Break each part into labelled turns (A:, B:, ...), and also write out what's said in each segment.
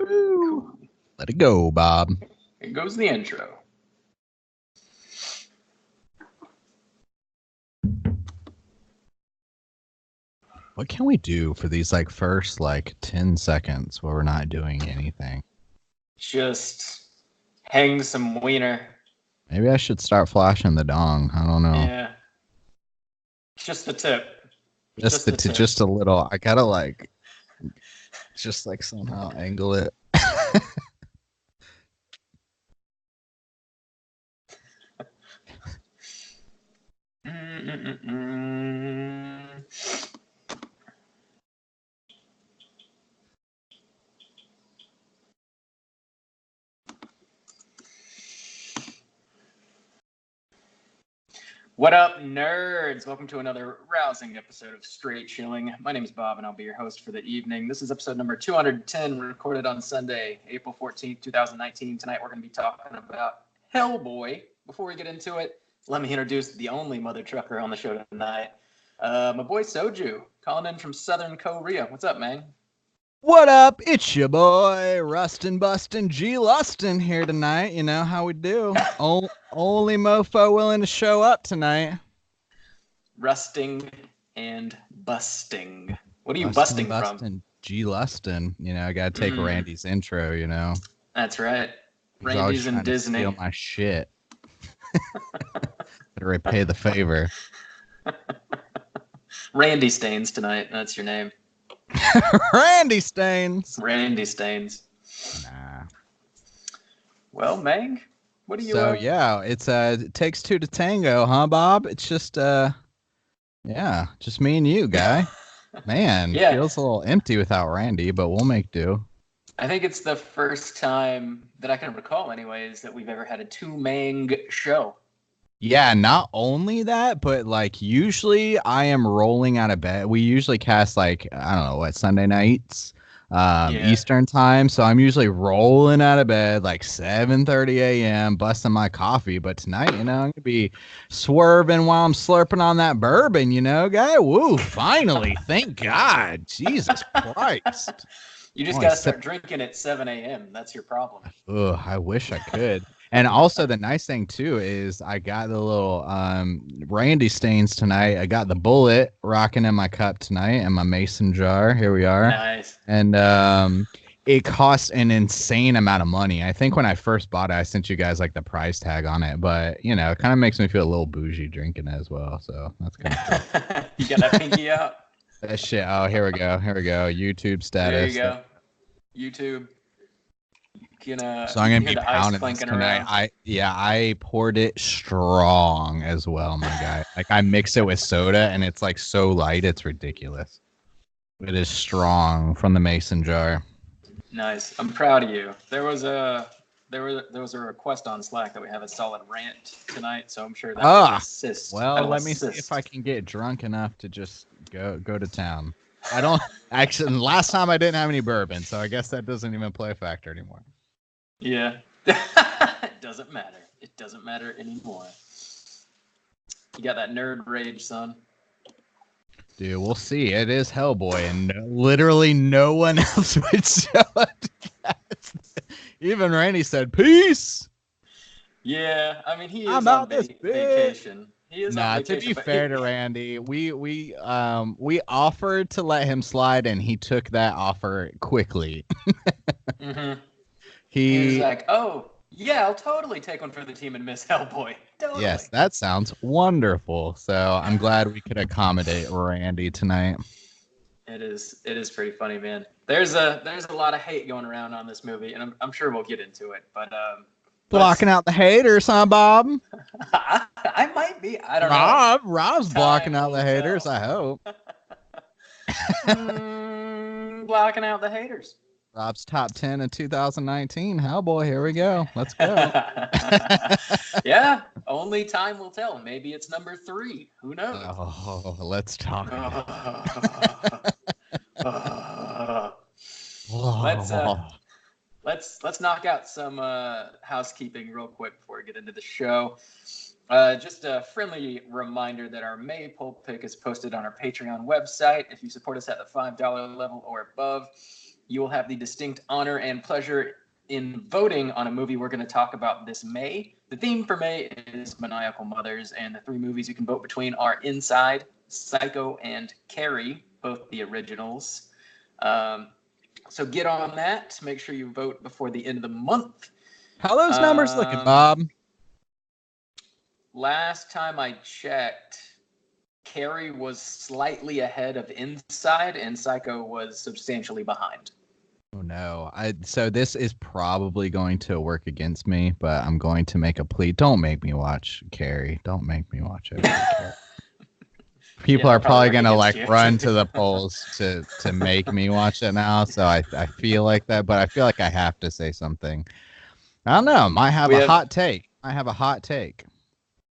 A: Cool.
B: Let it go, Bob.
A: Here goes the intro.
B: What can we do for these first 10 seconds where we're not doing anything?
A: Just hang some wiener.
B: Maybe I should start flashing the dong. I don't know.
A: Yeah. Just the tip.
B: Just a little. I gotta just somehow angle it.
A: What up, nerds? Welcome to another rousing episode of Straight Chilling. My name is Bob, and I'll be your host for the evening. This is episode number 210, recorded on Sunday, April 14th, 2019. Tonight, we're going to be talking about Hellboy. Before we get into it, let me introduce the only mother trucker on the show tonight. My boy Soju, calling in from Southern Korea. What's up, man?
B: What up? It's your boy, Rustin Bustin' G Lustin' here tonight. You know how we do. Only mofo willing to show up tonight.
A: Rusting and busting. What are you busting from?
B: G Lustin'. You know, I gotta take Randy's intro, you know.
A: That's right.
B: He's
A: Randy's in Disney.
B: Steal my shit. Better repay the favor.
A: Randy Stains tonight. That's your name.
B: Randy Stains.
A: Randy Stains.
B: Nah.
A: Well, Meg, what do you?
B: So yeah, it's it takes two to tango, huh, Bob? It's just just me and you, guy. Man,
A: Yeah.
B: Feels a little empty without Randy, but we'll make do.
A: I think it's the first time that I can recall, anyways, that we've ever had a two-mang show.
B: Yeah, not only that, but usually I am rolling out of bed. We usually cast I don't know what, Sunday nights, Eastern time. So I'm usually rolling out of bed 7:30 a.m. busting my coffee. But tonight, I'm gonna be swerving while I'm slurping on that bourbon. Guy. Woo! Finally, thank God. Jesus Christ.
A: You just gotta start drinking at 7 a.m. That's your problem.
B: Ugh, I wish I could. And also the nice thing too is I got the little Randy Stains tonight. I got the bullet rocking in my cup tonight and my mason jar. Here we are.
A: Nice.
B: And it costs an insane amount of money. I think when I first bought it, I sent you guys the price tag on it. But it kind of makes me feel a little bougie drinking it as well. So that's kind of
A: cool. You got that pinky out?
B: That shit. Oh, here we go. YouTube status.
A: There you go. YouTube.
B: So I'm gonna be pounding this tonight. I poured it strong as well, my guy. I mix it with soda and it's so light, it's ridiculous. It is strong from the mason jar.
A: Nice. I'm proud of you. There was a request on Slack that we have a solid rant tonight, so I'm sure that will assist.
B: Well, let me see if I can get drunk enough to just go to town. I don't actually. Last time I didn't have any bourbon, so I guess that doesn't even play a factor anymore.
A: Yeah. It doesn't matter. It doesn't matter anymore. You got that nerd rage, son.
B: Dude, we'll see. It is Hellboy, and literally no one else would show up to cast. Even Randy said, "Peace."
A: Yeah, I mean, he is on vacation. He is on vacation.
B: To be fair to Randy, we offered to let him slide, and he took that offer quickly.
A: Mm-hmm. He was like, "Oh, yeah, I'll totally take one for the team and miss Hellboy." Totally.
B: Yes, that sounds wonderful. So I'm glad we could accommodate Randy tonight.
A: It is pretty funny, man. There's a lot of hate going around on this movie, and I'm sure we'll get into it. But
B: blocking out the haters, huh, Bob?
A: I might be. I don't know.
B: Rob's blocking out the haters. I hope.
A: Blocking out the haters.
B: Rob's top 10 of 2019. Hellboy, here we go. Let's go.
A: Yeah, only time will tell. Maybe it's number 3. Who knows?
B: Oh, let's talk.
A: Let's knock out some housekeeping real quick before we get into the show. Just a friendly reminder that our May poll pick is posted on our Patreon website. If you support us at the $5 level or above, you will have the distinct honor and pleasure in voting on a movie we're going to talk about this May. The theme for May is Maniacal Mothers, and the 3 movies you can vote between are Inside, Psycho, and Carrie, both the originals. So get on that. Make sure you vote before the end of the month.
B: How those numbers looking, Bob?
A: Last time I checked, Carrie was slightly ahead of Inside, and Psycho was substantially behind.
B: Oh no! So this is probably going to work against me, but I'm going to make a plea. Don't make me watch Carrie. Don't make me watch it. People are probably gonna run to the polls to make me watch it now. So I feel like that, but I feel like I have to say something. I don't know. Might have a hot take. I have a hot take.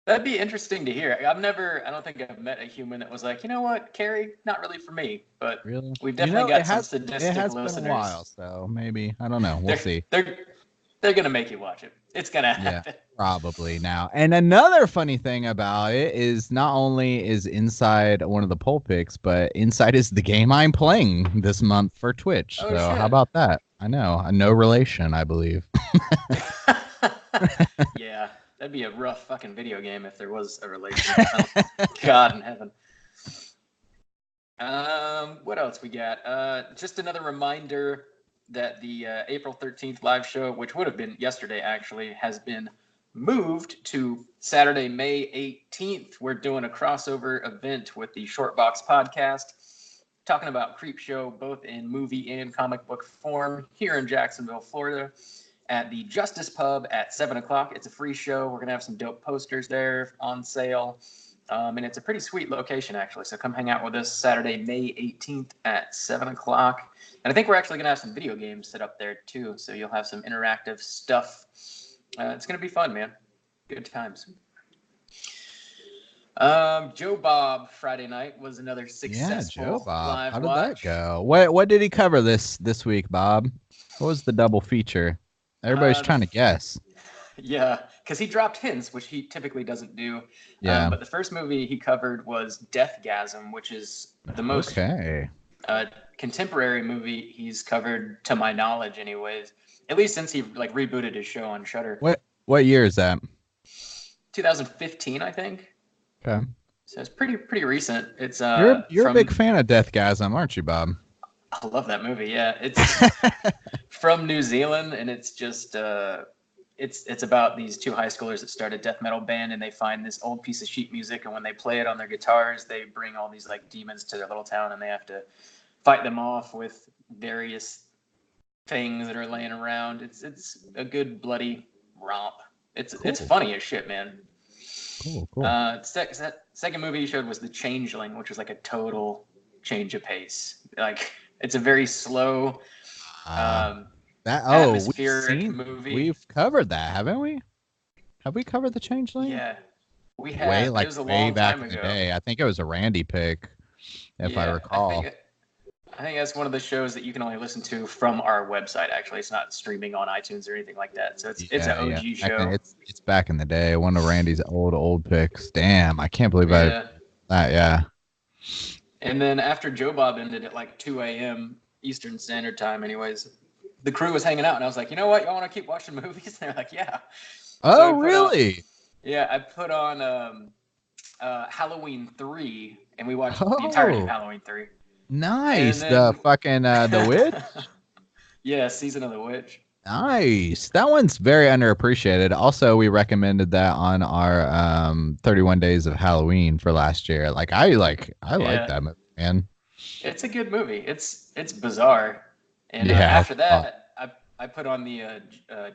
A: That'd be interesting to hear. I don't think I've met a human that was like, you know what, Carrie, not really for me. But really? We've definitely got some sadistic listeners.
B: Been a while, so maybe, I don't know. We'll see.
A: They're gonna make you watch it. It's gonna happen.
B: Yeah, probably now. And another funny thing about it is not only is Inside one of the poll picks, but Inside is the game I'm playing this month for Twitch. Oh, so shit. How about that? I know. No relation, I believe.
A: Yeah. That'd be a rough fucking video game if there was a relation. God in heaven. What else we got? Just another reminder that the April 13th live show, which would have been yesterday actually, has been moved to Saturday, May 18th. We're doing a crossover event with the Shortbox podcast, talking about Creepshow both in movie and comic book form here in Jacksonville, Florida, at the Justice Pub at 7 o'clock. It's a free show. We're going to have some dope posters there on sale. And it's a pretty sweet location, actually. So come hang out with us Saturday, May 18th at 7 o'clock. And I think we're actually going to have some video games set up there, too. So you'll have some interactive stuff. It's going to be fun, man. Good times. Joe Bob Friday night was another successful
B: Joe Bob.
A: live
B: How did
A: watch.
B: That go? What did he cover this week, Bob? What was the double feature? Everybody's trying to guess.
A: Yeah, because he dropped hints, which he typically doesn't do.
B: Yeah.
A: But the first movie he covered was Deathgasm, which is the most contemporary movie he's covered, to my knowledge, anyways. At least since he rebooted his show on Shudder.
B: What year is that?
A: 2015, I think.
B: Okay.
A: So it's pretty recent. It's
B: you're a big fan of Deathgasm, aren't you, Bob?
A: I love that movie. Yeah, it's from New Zealand, and it's just it's about these 2 high schoolers that start a death metal band, and they find this old piece of sheet music, and when they play it on their guitars, they bring all these demons to their little town, and they have to fight them off with various things that are laying around. It's a good bloody romp. It's funny as shit, man. Cool. Second movie he showed was The Changeling, which was a total change of pace. It's a very slow atmospheric movie.
B: We've covered that, haven't we? Have we covered The Changeling?
A: Yeah, we have. It was a long
B: back
A: time
B: in
A: ago.
B: The day. I think it was a Randy pick, if I recall.
A: I think that's one of the shows that you can only listen to from our website. Actually, it's not streaming on iTunes or anything like that. So it's an OG show.
B: It's back in the day. One of Randy's old picks. Damn, I can't believe that. Yeah.
A: And then after Joe Bob ended at 2 a.m. Eastern Standard Time, anyways, the crew was hanging out, and I was like, you know what? Y'all want to keep watching movies? And they're like, yeah.
B: Oh, really?
A: I put on Halloween 3, and we watched the entirety of Halloween 3.
B: Nice. The fucking The Witch?
A: Yeah, Season of the Witch.
B: Nice. That one's very underappreciated. Also, we recommended that on our 31 Days of Halloween for last year. I like that movie, man.
A: It's a good movie. It's bizarre. And after that, I put on the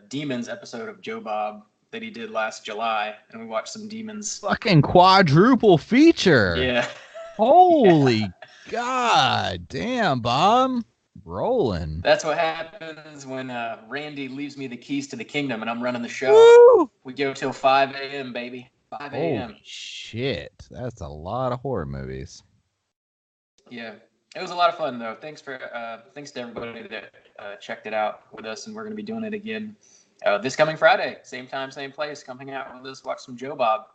A: Demons episode of Joe Bob that he did last July, and we watched some Demons.
B: Fucking quadruple feature.
A: Yeah.
B: Holy God damn, Bob. Rolling.
A: That's what happens when Randy leaves me the keys to the kingdom and I'm running the show.
B: Woo!
A: We go till 5 a.m., baby. 5 a.m.
B: Holy shit. That's a lot of horror movies.
A: Yeah. It was a lot of fun, though. Thanks to everybody that checked it out with us, and we're going to be doing it again this coming Friday. Same time, same place. Come hang out with us, watch some Joe Bob.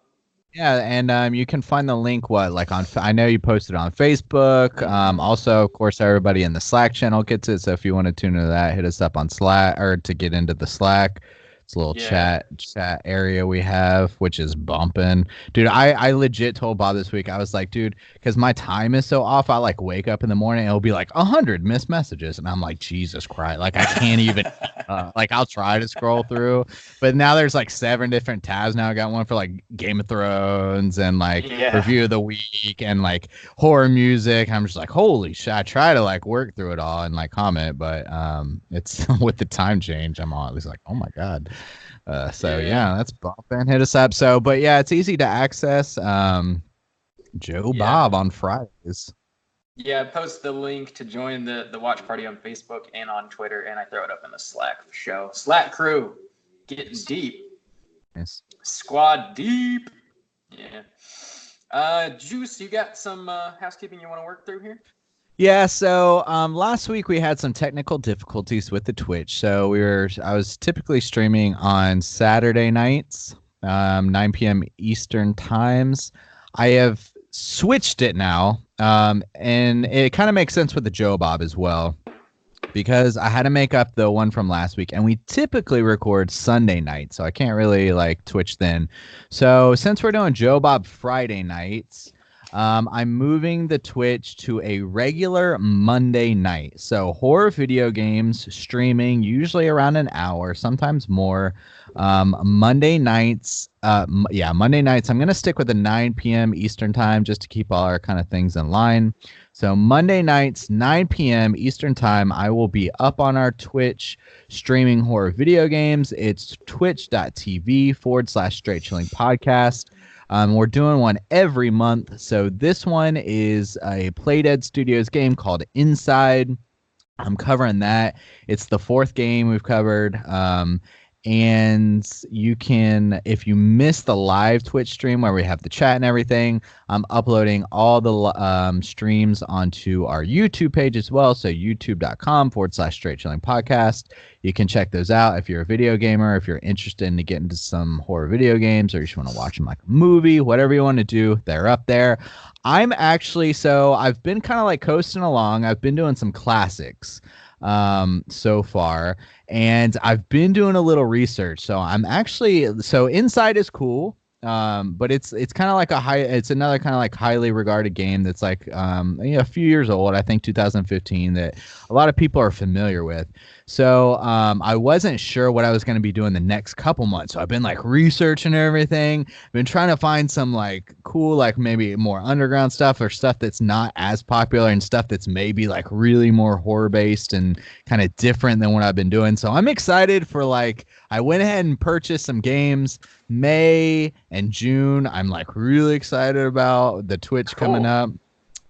B: Yeah, and you can find the link I know you posted on Facebook. Also, of course, everybody in the Slack channel gets it. So if you want to tune into that, hit us up on Slack or to get into the Slack. It's a little chat area we have, which is bumping. Dude, I legit told Bob this week, I was like, dude, because my time is so off, I like wake up in the morning and it'll be like 100 missed messages. And I'm like, Jesus Christ. Like I can't even like I'll try to scroll through. But now there's like 7 different tabs now. I got one for like Game of Thrones and like review of the week and like horror music. I'm just like, holy shit. I try to like work through it all and like comment, but it's with the time change, I'm always like, oh my God. That's bumping. Hit us up. So, but yeah, it's easy to access. Joe Bob on Fridays.
A: Yeah, I post the link to join the watch party on Facebook and on Twitter, and I throw it up in the Slack for show. Slack crew, getting deep.
B: Yes.
A: Squad deep. Yeah. Juice, you got some housekeeping you want to work through here?
B: Yeah, so last week we had some technical difficulties with the Twitch. So I was typically streaming on Saturday nights, 9 p.m. Eastern times. I have switched it now, and it kind of makes sense with the Joe Bob as well, because I had to make up the one from last week, and we typically record Sunday night, so I can't really like Twitch then. So since we're doing Joe Bob Friday nights, I'm moving the Twitch to a regular Monday night. So horror video games streaming, usually around an hour, sometimes more. Monday nights. Monday nights. I'm going to stick with the 9 p.m. Eastern time just to keep all our kind of things in line. So Monday nights, 9 p.m. Eastern time, I will be up on our Twitch streaming horror video games. It's twitch.tv/Straight Chilling Podcast. We're doing one every month. So this one is a Playdead Studios game called Inside. I'm covering that. It's the 4th game we've covered. And you can, if you miss the live Twitch stream where we have the chat and everything, I'm uploading all the streams onto our YouTube page as well. So youtube.com/Straight Chilling Podcast. You can check those out if you're a video gamer, if you're interested in getting into some horror video games, or you just want to watch them like a movie, whatever you want to do, they're up there. I've been kind of like coasting along. I've been doing some classics so far, and I've been doing a little research. So Inside is cool. But it's kind of like it's another kind of like highly regarded game that's like a few years old, I think 2015, that a lot of people are familiar with. So I wasn't sure what I was going to be doing the next couple months. So I've been like researching everything. I've been trying to find some like cool, like maybe more underground stuff or stuff that's not as popular and stuff that's maybe like really more horror based and kind of different than what I've been doing. So I'm excited for I went ahead and purchased some games May and June. I'm like really excited about the Twitch coming up.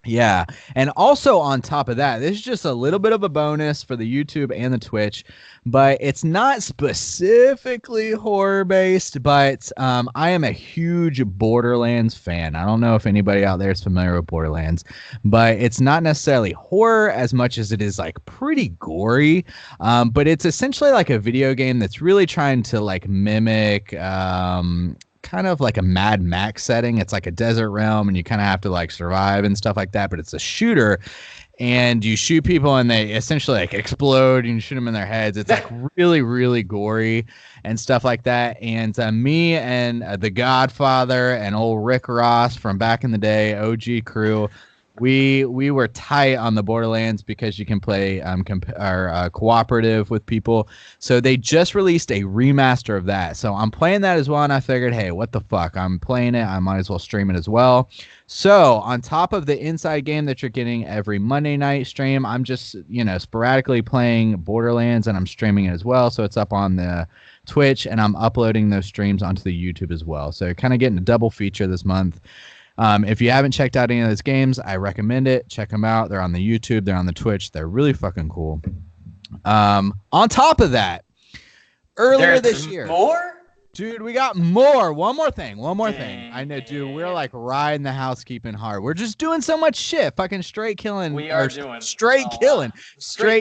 B: Yeah. And also on top of that, this is just a little bit of a bonus for the YouTube and the Twitch, but it's not specifically horror based, but I am a huge Borderlands fan. I don't know if anybody out there is familiar with Borderlands, but it's not necessarily horror as much as it is like pretty gory. But it's essentially like a video game that's really trying to like mimic kind of like a Mad Max setting. It's like a desert realm and you kind of have to like survive and stuff like that, but it's a shooter and you shoot people and they essentially like explode and you shoot them in their heads. It's like really, really gory and stuff like that. And me and the Godfather and old Rick Ross from back in the day, OG crew, we were tight on the Borderlands because you can play cooperative with people. So they just released a remaster of that. So I'm playing that as well, and I figured, hey, what the fuck? I'm playing it. I might as well stream it as well. So on top of the Inside game that you're getting every Monday night stream, I'm just, sporadically playing Borderlands, and I'm streaming it as well. So it's up on the Twitch, and I'm uploading those streams onto the YouTube as well. So kind of getting a double feature this month. If you haven't checked out any of those games, I recommend it. Check them out. They're on the YouTube. They're on the Twitch. They're really fucking cool. On top of that, earlier this year.
A: More?
B: Dude, we got more. One more thing. I know, dude. We're like riding the housekeeping hard. We're just doing so much shit. Fucking straight killing. Straight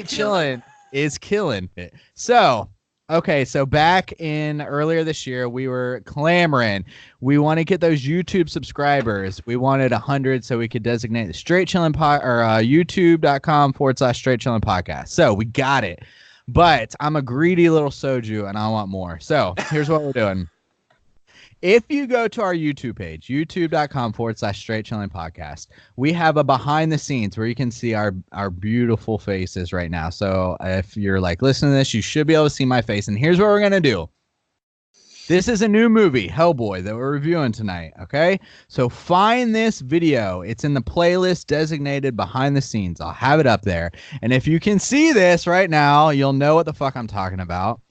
B: chilling is killing it. So, Okay, so back in earlier this year, we were clamoring. We want to get those YouTube subscribers. We wanted 100 so we could designate the Straight Chillin' Pod or youtube.com/Straight Chillin' Podcast. So we got it. But I'm a greedy little soju and I want more. So here's what we're doing. If you go to our YouTube page, youtube.com/Straight Chillin' Podcast, we have a behind the scenes where you can see our beautiful faces right now. So if you're like listening to this, you should be able to see my face. And here's what we're going to do. This is a new movie, Hellboy, that we're reviewing tonight, okay? So find this video. It's in the playlist designated behind the scenes. I'll have it up there. And if you can see this right now, you'll know what the fuck I'm talking about.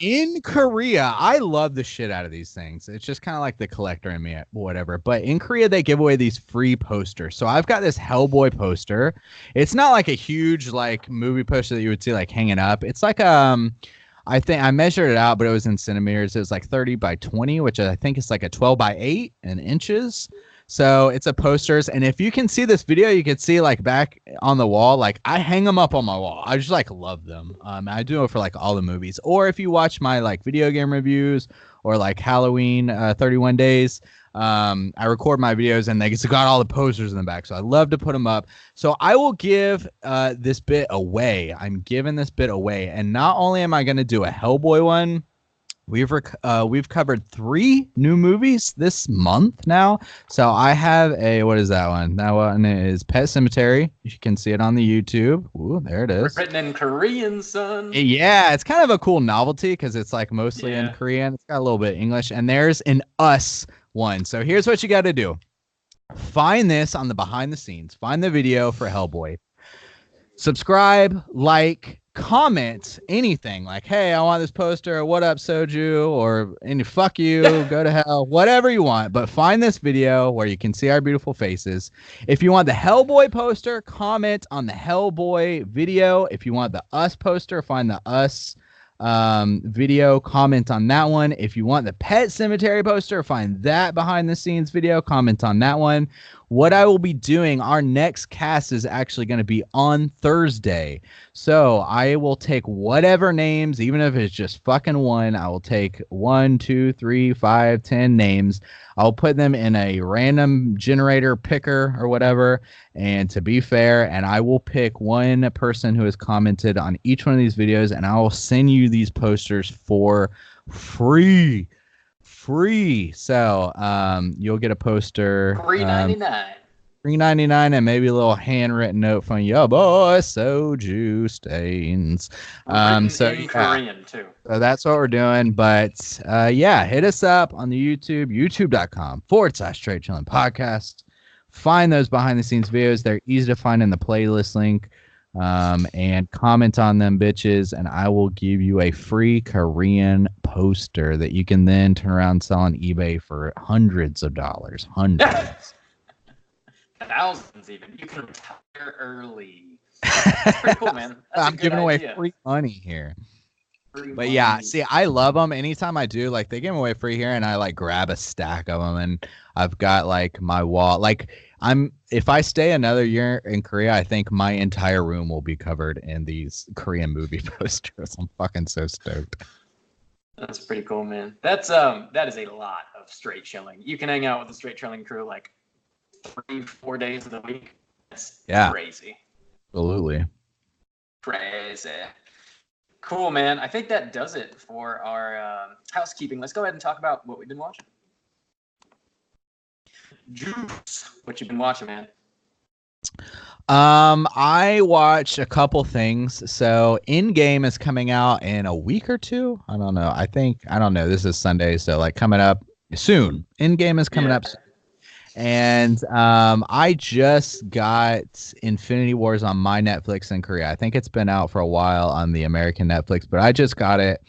B: In Korea, I love the shit out of these things. It's just kind of like the collector in me, whatever. But in Korea, they give away these free posters. So I've got this Hellboy poster. It's not like a huge like movie poster that you would see like hanging up. It's like I think I measured it out, but it was in centimeters. It was like 30 by 20, which I think is like a 12 by 8 in inches. So it's a posters. And if you can see this video, you can see like back on the wall, like I hang them up on my wall. I just like love them. I do it for like all the movies. Or if you watch my like video game reviews or like Halloween 31 days, I record my videos and they got all the posters in the back. So I love to put them up. So I will give this bit away. I'm giving this bit away. And not only am I going to do a Hellboy one, we've covered 3 new movies this month now. So I have what is that one? That one is Pet Sematary. You can see it on the YouTube. Ooh, there it is.
A: Written in Korean, son.
B: Yeah, it's kind of a cool novelty because it's like mostly in Korean. It's got a little bit of English. And there's an Us one. So here's what you got to do. Find this on the behind the scenes. Find the video for Hellboy. Subscribe, like, comment anything like, hey, I want this poster, or what up, Soju, or any fuck you, go to hell, whatever you want. But find this video where you can see our beautiful faces. If you want the Hellboy poster, comment on the Hellboy video. If you want the Us poster, find the Us video, comment on that one. If you want the Pet Cemetery poster, find that behind the scenes video, comment on that one. What I will be doing, our next cast is actually going to be on Thursday. So I will take whatever names, even if it's just fucking one, I will take 1, 2, 3, 5, 10 names. I'll put them in a random generator picker or whatever. And to be fair, and I will pick one person who has commented on each one of these videos, and I will send you these posters for free. So you'll get a poster
A: $3.99.
B: $3.99 and maybe a little handwritten note from yo boy Soju Stains.
A: In Korean too.
B: So that's what we're doing. But hit us up on the YouTube, youtube.com/Straight Chillin' Podcast. Find those behind the scenes videos. They're easy to find in the playlist link. And comment on them bitches, and I will give you a free Korean poster that you can then turn around and sell on eBay for hundreds of dollars. Hundreds.
A: Thousands even. You can retire early. That's pretty cool, man.
B: I'm giving away free money here. But yeah, see, I love them. Anytime I do, like, they give them away free here, and I like grab a stack of them, and I've got like my wall. Like, if I stay another year in Korea, I think my entire room will be covered in these Korean movie posters. I'm fucking so stoked.
A: That's pretty cool, man. That is a lot of straight chilling. You can hang out with the straight chilling crew like 3-4 days of the week. That's crazy.
B: Absolutely.
A: Crazy. Cool, man. I think that does it for our housekeeping. Let's go ahead and talk about what we've been watching. Juice, what you've been watching, man?
B: I watched a couple things. So Endgame is coming out in a week or two. I don't know. This is Sunday, so like coming up soon. Endgame is coming up soon. And I just got Infinity Wars on my Netflix in Korea. I think it's been out for a while on the American Netflix, but I just got it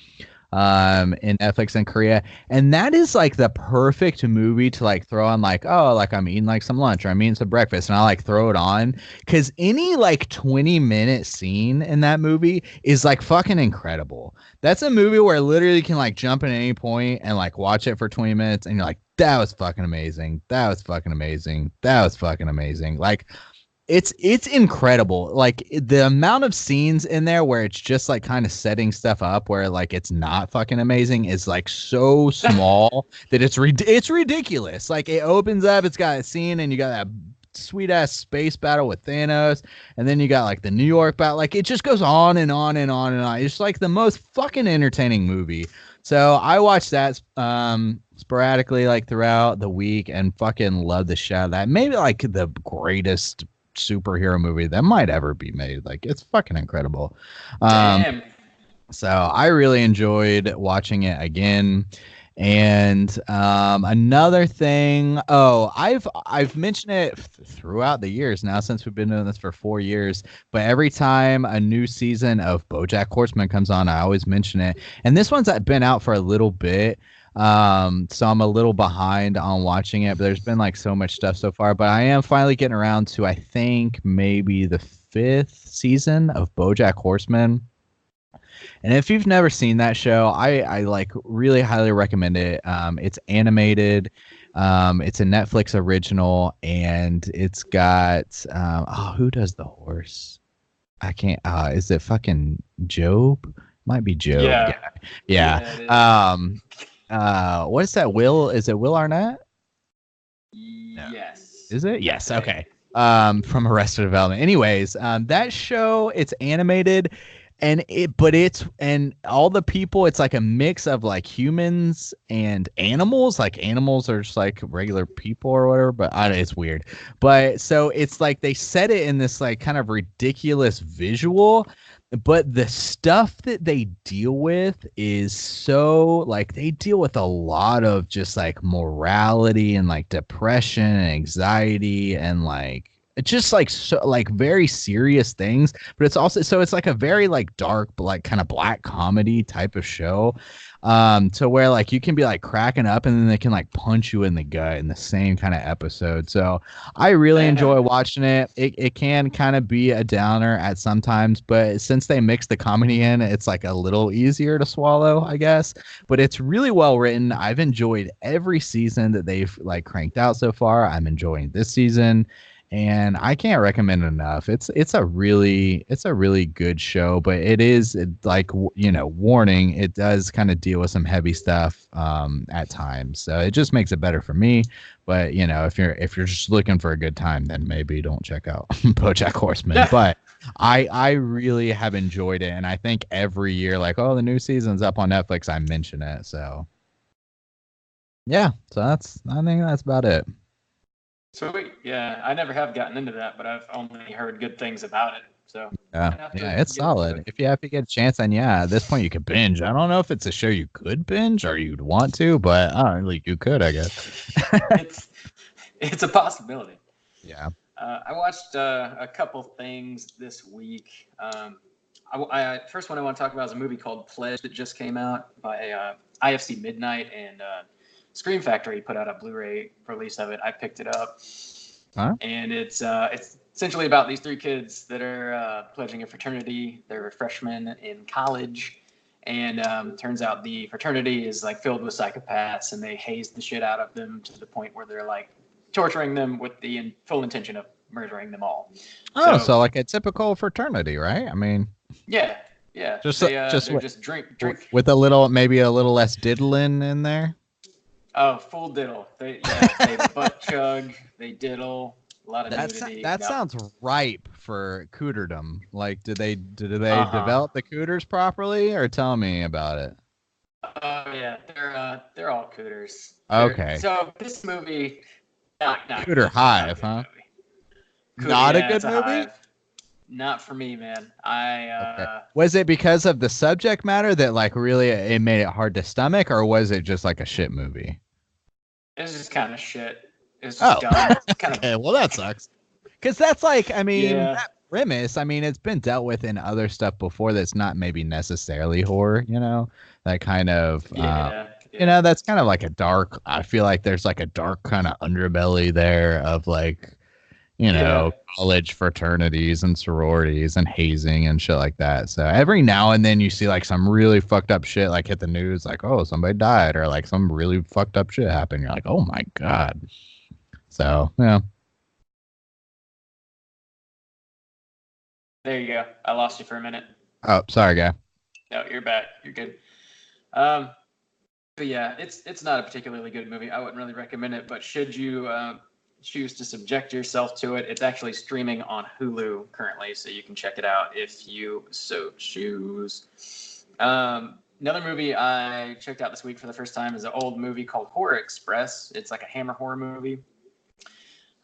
B: in Netflix in Korea. And that is like the perfect movie to like throw on, like, oh, like I'm eating like some lunch or I'm eating some breakfast, and I like throw it on, because any like 20-minute scene in that movie is like fucking incredible. That's a movie where literally you can like jump at any point and like watch it for 20 minutes and you're like, that was fucking amazing. That was fucking amazing. That was fucking amazing. Like, It's incredible. Like the amount of scenes in there where it's just like kind of setting stuff up where like it's not fucking amazing is like so small that it's ridiculous. Like it opens up, it's got a scene, and you got that sweet ass space battle with Thanos, and then you got like the New York battle. Like it just goes on and on and on and on. It's like the most fucking entertaining movie. So I watched that sporadically like throughout the week and fucking love the shit out of that. Maybe like the greatest superhero movie that might ever be made. Like it's fucking incredible.
A: Damn.
B: So I really enjoyed watching it again. And another thing, I've mentioned it throughout the years now since we've been doing this for 4 years. But every time a new season of BoJack Horseman comes on, I always mention it. And this one's been out for a little bit, so I'm a little behind on watching it. But there's been like so much stuff so far. But I am finally getting around to I think maybe the 5th season of BoJack Horseman. And if you've never seen that show, I like really highly recommend it. It's animated. It's a Netflix original, and it's got who does the horse? I can't. Is it fucking Job? Might be Job. Yeah. What is that? Will? Is it Will Arnett?
A: No. Yes.
B: Is it? Yes. Okay. From Arrested Development. Anyways, that show, it's animated. And and all the people, it's like a mix of like humans and animals. Like animals are just like regular people or whatever, but it's weird. But so it's like they set it in this like kind of ridiculous visual, but the stuff that they deal with is so like they deal with a lot of just like morality and like depression and anxiety and like it's just like so like very serious things, but it's also so it's like a very like dark like kind of black comedy type of show, to where like you can be like cracking up and then they can like punch you in the gut in the same kind of episode. So I really enjoy watching it. It can kind of be a downer at sometimes, but since they mix the comedy in, it's like a little easier to swallow, I guess. But it's really well written. I've enjoyed every season that they've like cranked out so far. I'm enjoying this season. And I can't recommend it enough. It's a really good show, but it is like warning. It does kind of deal with some heavy stuff at times, so it just makes it better for me. But if you're just looking for a good time, then maybe don't check out BoJack Horseman. But I really have enjoyed it, and I think every year, like the new season's up on Netflix, I mention it. So yeah, so I think that's about it.
A: Sweet. Yeah, I never have gotten into that, but I've only heard good things about it. So
B: yeah, it's solid. If you have to get a chance, and at this point you could binge. I don't know if it's a show you could binge or you'd want to, but I don't know, you could, I guess.
A: it's a possibility.
B: Yeah.
A: I watched a couple things this week. First one I want to talk about is a movie called Pledge that just came out by IFC Midnight and Scream Factory put out a Blu-ray release of it. I picked it up, and it's essentially about these 3 kids that are pledging a fraternity. They're freshmen in college, and turns out the fraternity is like filled with psychopaths, and they haze the shit out of them to the point where they're like torturing them with the full intention of murdering them all.
B: So like a typical fraternity, right? I mean,
A: yeah. Just drink
B: with a little, maybe a little less diddling in there.
A: Oh, full diddle. They butt chug, they diddle, a lot of nudity.
B: That sounds ripe for cooterdom. Like, did they develop the cooters properly, or tell me about it?
A: Oh yeah, they're all cooters.
B: Okay.
A: So this movie, not
B: Cooter Hive, huh? Not a good movie.
A: Hive. Not for me, man.
B: Okay. Was it because of the subject matter that like really it made it hard to stomach, or was it just like a shit movie?
A: It was just kind of shit. It's just dumb.
B: Okay, well that sucks. Because that's like, I mean, that premise, I mean, it's been dealt with in other stuff before that's not maybe necessarily horror, that kind of, that's kind of like a dark, I feel like there's like a dark kind of underbelly there of like, college fraternities and sororities and hazing and shit like that. So every now and then you see like some really fucked up shit like hit the news, like, oh, somebody died, or like some really fucked up shit happened. You're like, oh my God. So, yeah.
A: There you go. I lost you for a minute.
B: Oh, sorry, guy.
A: No, you're back. You're good. Um, but yeah, it's not a particularly good movie. I wouldn't really recommend it. But should you choose to subject yourself to it, it's actually streaming on Hulu currently, so you can check it out if you so choose. Another movie I checked out this week for the first time is an old movie called Horror Express. It's like a Hammer horror movie.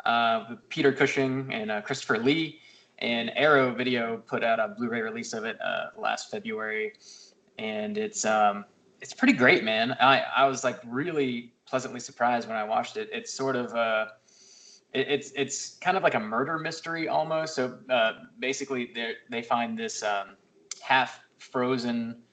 A: With Peter Cushing and Christopher Lee. And Arrow Video put out a Blu-ray release of it last February, and it's pretty great, man. I was like really pleasantly surprised when I watched it. It's sort of it's kind of like a murder mystery almost. So basically, they find this half frozen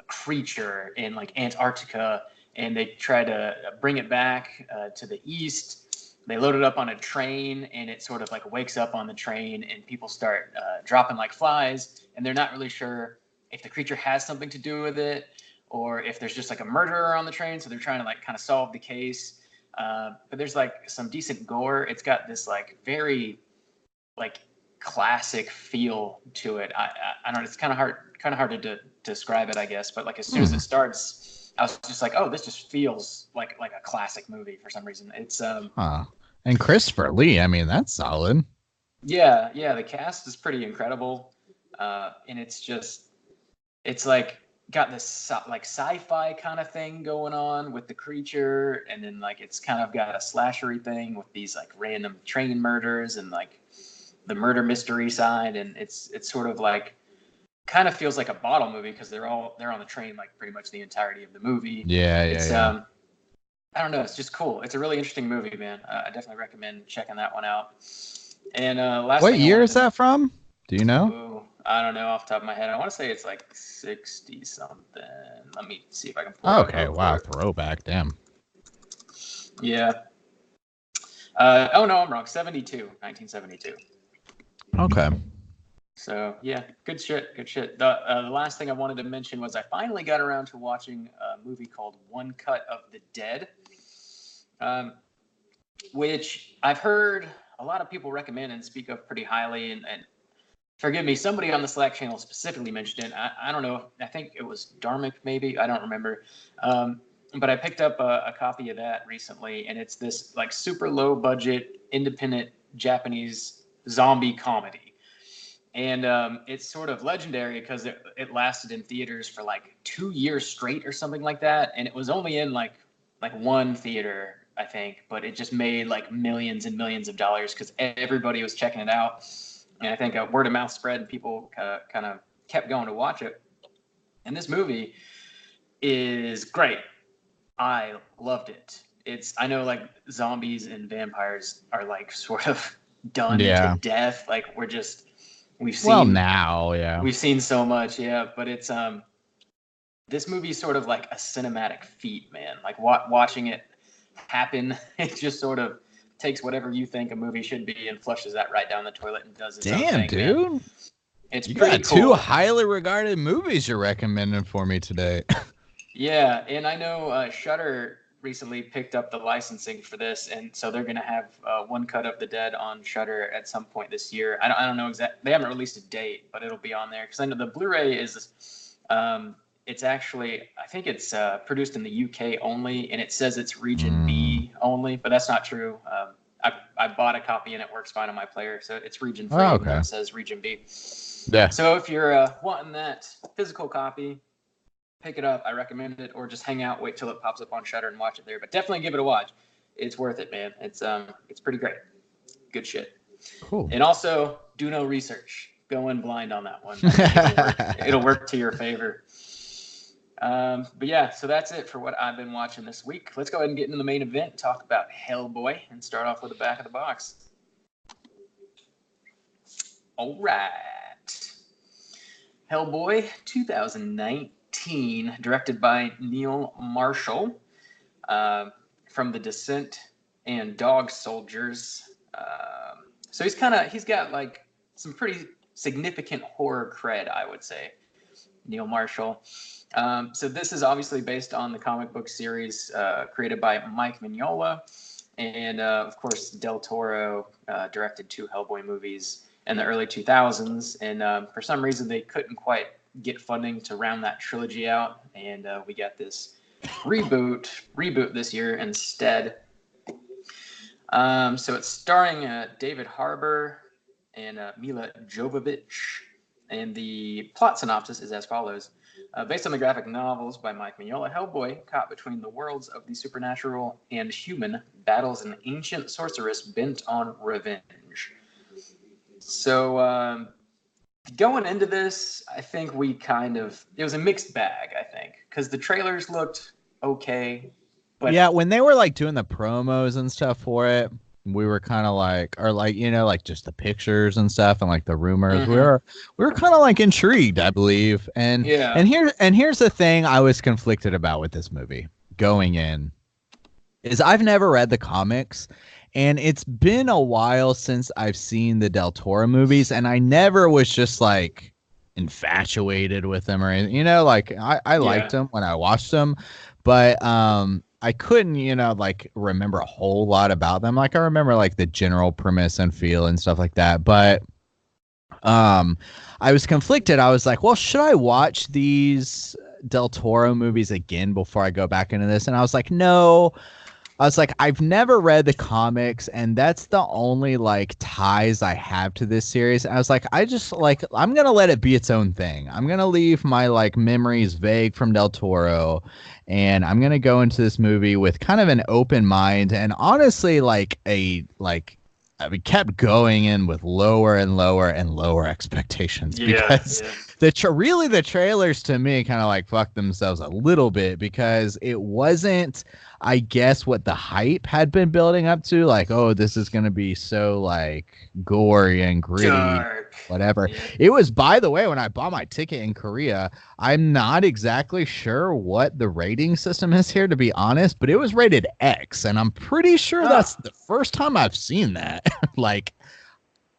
A: creature in like Antarctica, and they try to bring it back to the east. They load it up on a train, and it sort of like wakes up on the train, and people start dropping like flies, and they're not really sure if the creature has something to do with it or if there's just like a murderer on the train. So they're trying to like kind of solve the case. But there's like some decent gore. It's got this like very like classic feel to it. I don't know. It's kind of hard to describe it, I guess. But like as soon as it starts, I was just like, oh, this just feels like a classic movie for some reason. It's
B: And Christopher Lee, I mean, that's solid.
A: Yeah, the cast is pretty incredible, and it's like got this like sci-fi kind of thing going on with the creature, and then like it's kind of got a slashery thing with these like random train murders and like the murder mystery side, and it's sort of like kind of feels like a bottle movie because they're on the train like pretty much the entirety of the movie.
B: Yeah.
A: I don't know. It's just cool. It's a really interesting movie, man. I definitely recommend checking that one out. And
B: what year is that from? Do you know?
A: Ooh, I don't know off the top of my head. I want to say it's like 60 something. Let me see if I can pull it up.
B: Okay, wow, throwback. Damn.
A: Yeah. Oh no, I'm wrong. 1972.
B: Okay.
A: So yeah, good shit. The last thing I wanted to mention was I finally got around to watching a movie called One Cut of the Dead, which I've heard a lot of people recommend and speak of pretty highly. And forgive me, somebody on the Slack channel specifically mentioned it. I don't know. I think it was Dharmic, maybe. I don't remember. But I picked up a copy of that recently, and it's this like super low budget, independent Japanese zombie comedy. And it's sort of legendary because it lasted in theaters for like 2 years straight or something like that. And it was only in like one theater, I think, but it just made like millions and millions of dollars because everybody was checking it out. And I think word of mouth spread and people kind of kept going to watch it. And this movie is great. I loved it. I know like zombies and vampires are like sort of done to death. Like we've seen so much. Yeah. But it's, this movie is sort of like a cinematic feat, man. Like watching it happen, it just sort of takes whatever you think a movie should be and flushes that right down the toilet and does its own thing.
B: Damn, dude.
A: Man. It's
B: you
A: pretty
B: got
A: cool.
B: 2 highly regarded movies you're recommending for me today.
A: Yeah, and I know Shudder recently picked up the licensing for this, and so they're going to have One Cut of the Dead on Shudder at some point this year. I don't know exactly. They haven't released a date, but it'll be on there because I know the Blu-ray is. It's actually, I think it's produced in the UK only, and it says it's region B only, but that's not true. I bought a copy and it works fine on my player, so it's region free. It says region B.
B: Yeah.
A: So if you're wanting that physical copy, pick it up. I recommend it, or just hang out, wait till it pops up on Shudder and watch it there. But definitely give it a watch. It's worth it, man. It's pretty great. Good shit.
B: Cool.
A: And also, do no research. Go in blind on that one. It'll work to your favor. But yeah, so that's it for what I've been watching this week. Let's go ahead and get into the main event, talk about Hellboy, and start off with the back of the box. All right. Hellboy 2019, directed by Neil Marshall, from The Descent and Dog Soldiers. So he's got like some pretty significant horror cred, I would say, Neil Marshall. So this is obviously based on the comic book series created by Mike Mignola, and of course Del Toro directed 2 Hellboy movies, in the early 2000s, and for some reason they couldn't quite get funding to round that trilogy out, and we got this reboot this year instead. So it's starring David Harbour and Mila Jovovich, and the plot synopsis is as follows. Based on the graphic novels by Mike Mignola, Hellboy, caught between the worlds of the supernatural and human, battles an ancient sorceress bent on revenge. So going into this, I think it was a mixed bag, I think, because the trailers looked okay. But
B: yeah, when they were like doing the promos and stuff for it, we were kind of like, or like, like just the pictures and stuff and like the rumors.
A: Mm-hmm.
B: We were kind of like intrigued, I believe. And here's the thing I was conflicted about with this movie going in is I've never read the comics, and it's been a while since I've seen the Del Toro movies, and I never was just like infatuated with them or anything. Like I liked them when I watched them, but I couldn't, like remember a whole lot about them. Like I remember like the general premise and feel and stuff like that. But I was conflicted. I was like, well, should I watch these Del Toro movies again before I go back into this? And I was like, no. I was like, I've never read the comics, and that's the only like ties I have to this series. I was like, I'm gonna let it be its own thing. I'm gonna leave my like memories vague from Del Toro, and I'm gonna go into this movie with kind of an open mind. And honestly, we kept going in with lower and lower and lower expectations because the trailers to me kind of like fucked themselves a little bit, because it wasn't, I guess, what the hype had been building up to, like, oh, this is going to be so like gory and gritty, dark, whatever. Yeah. It was, by the way, when I bought my ticket in Korea, I'm not exactly sure what the rating system is here, to be honest, but it was rated X, and I'm pretty sure that's the first time I've seen that. Like,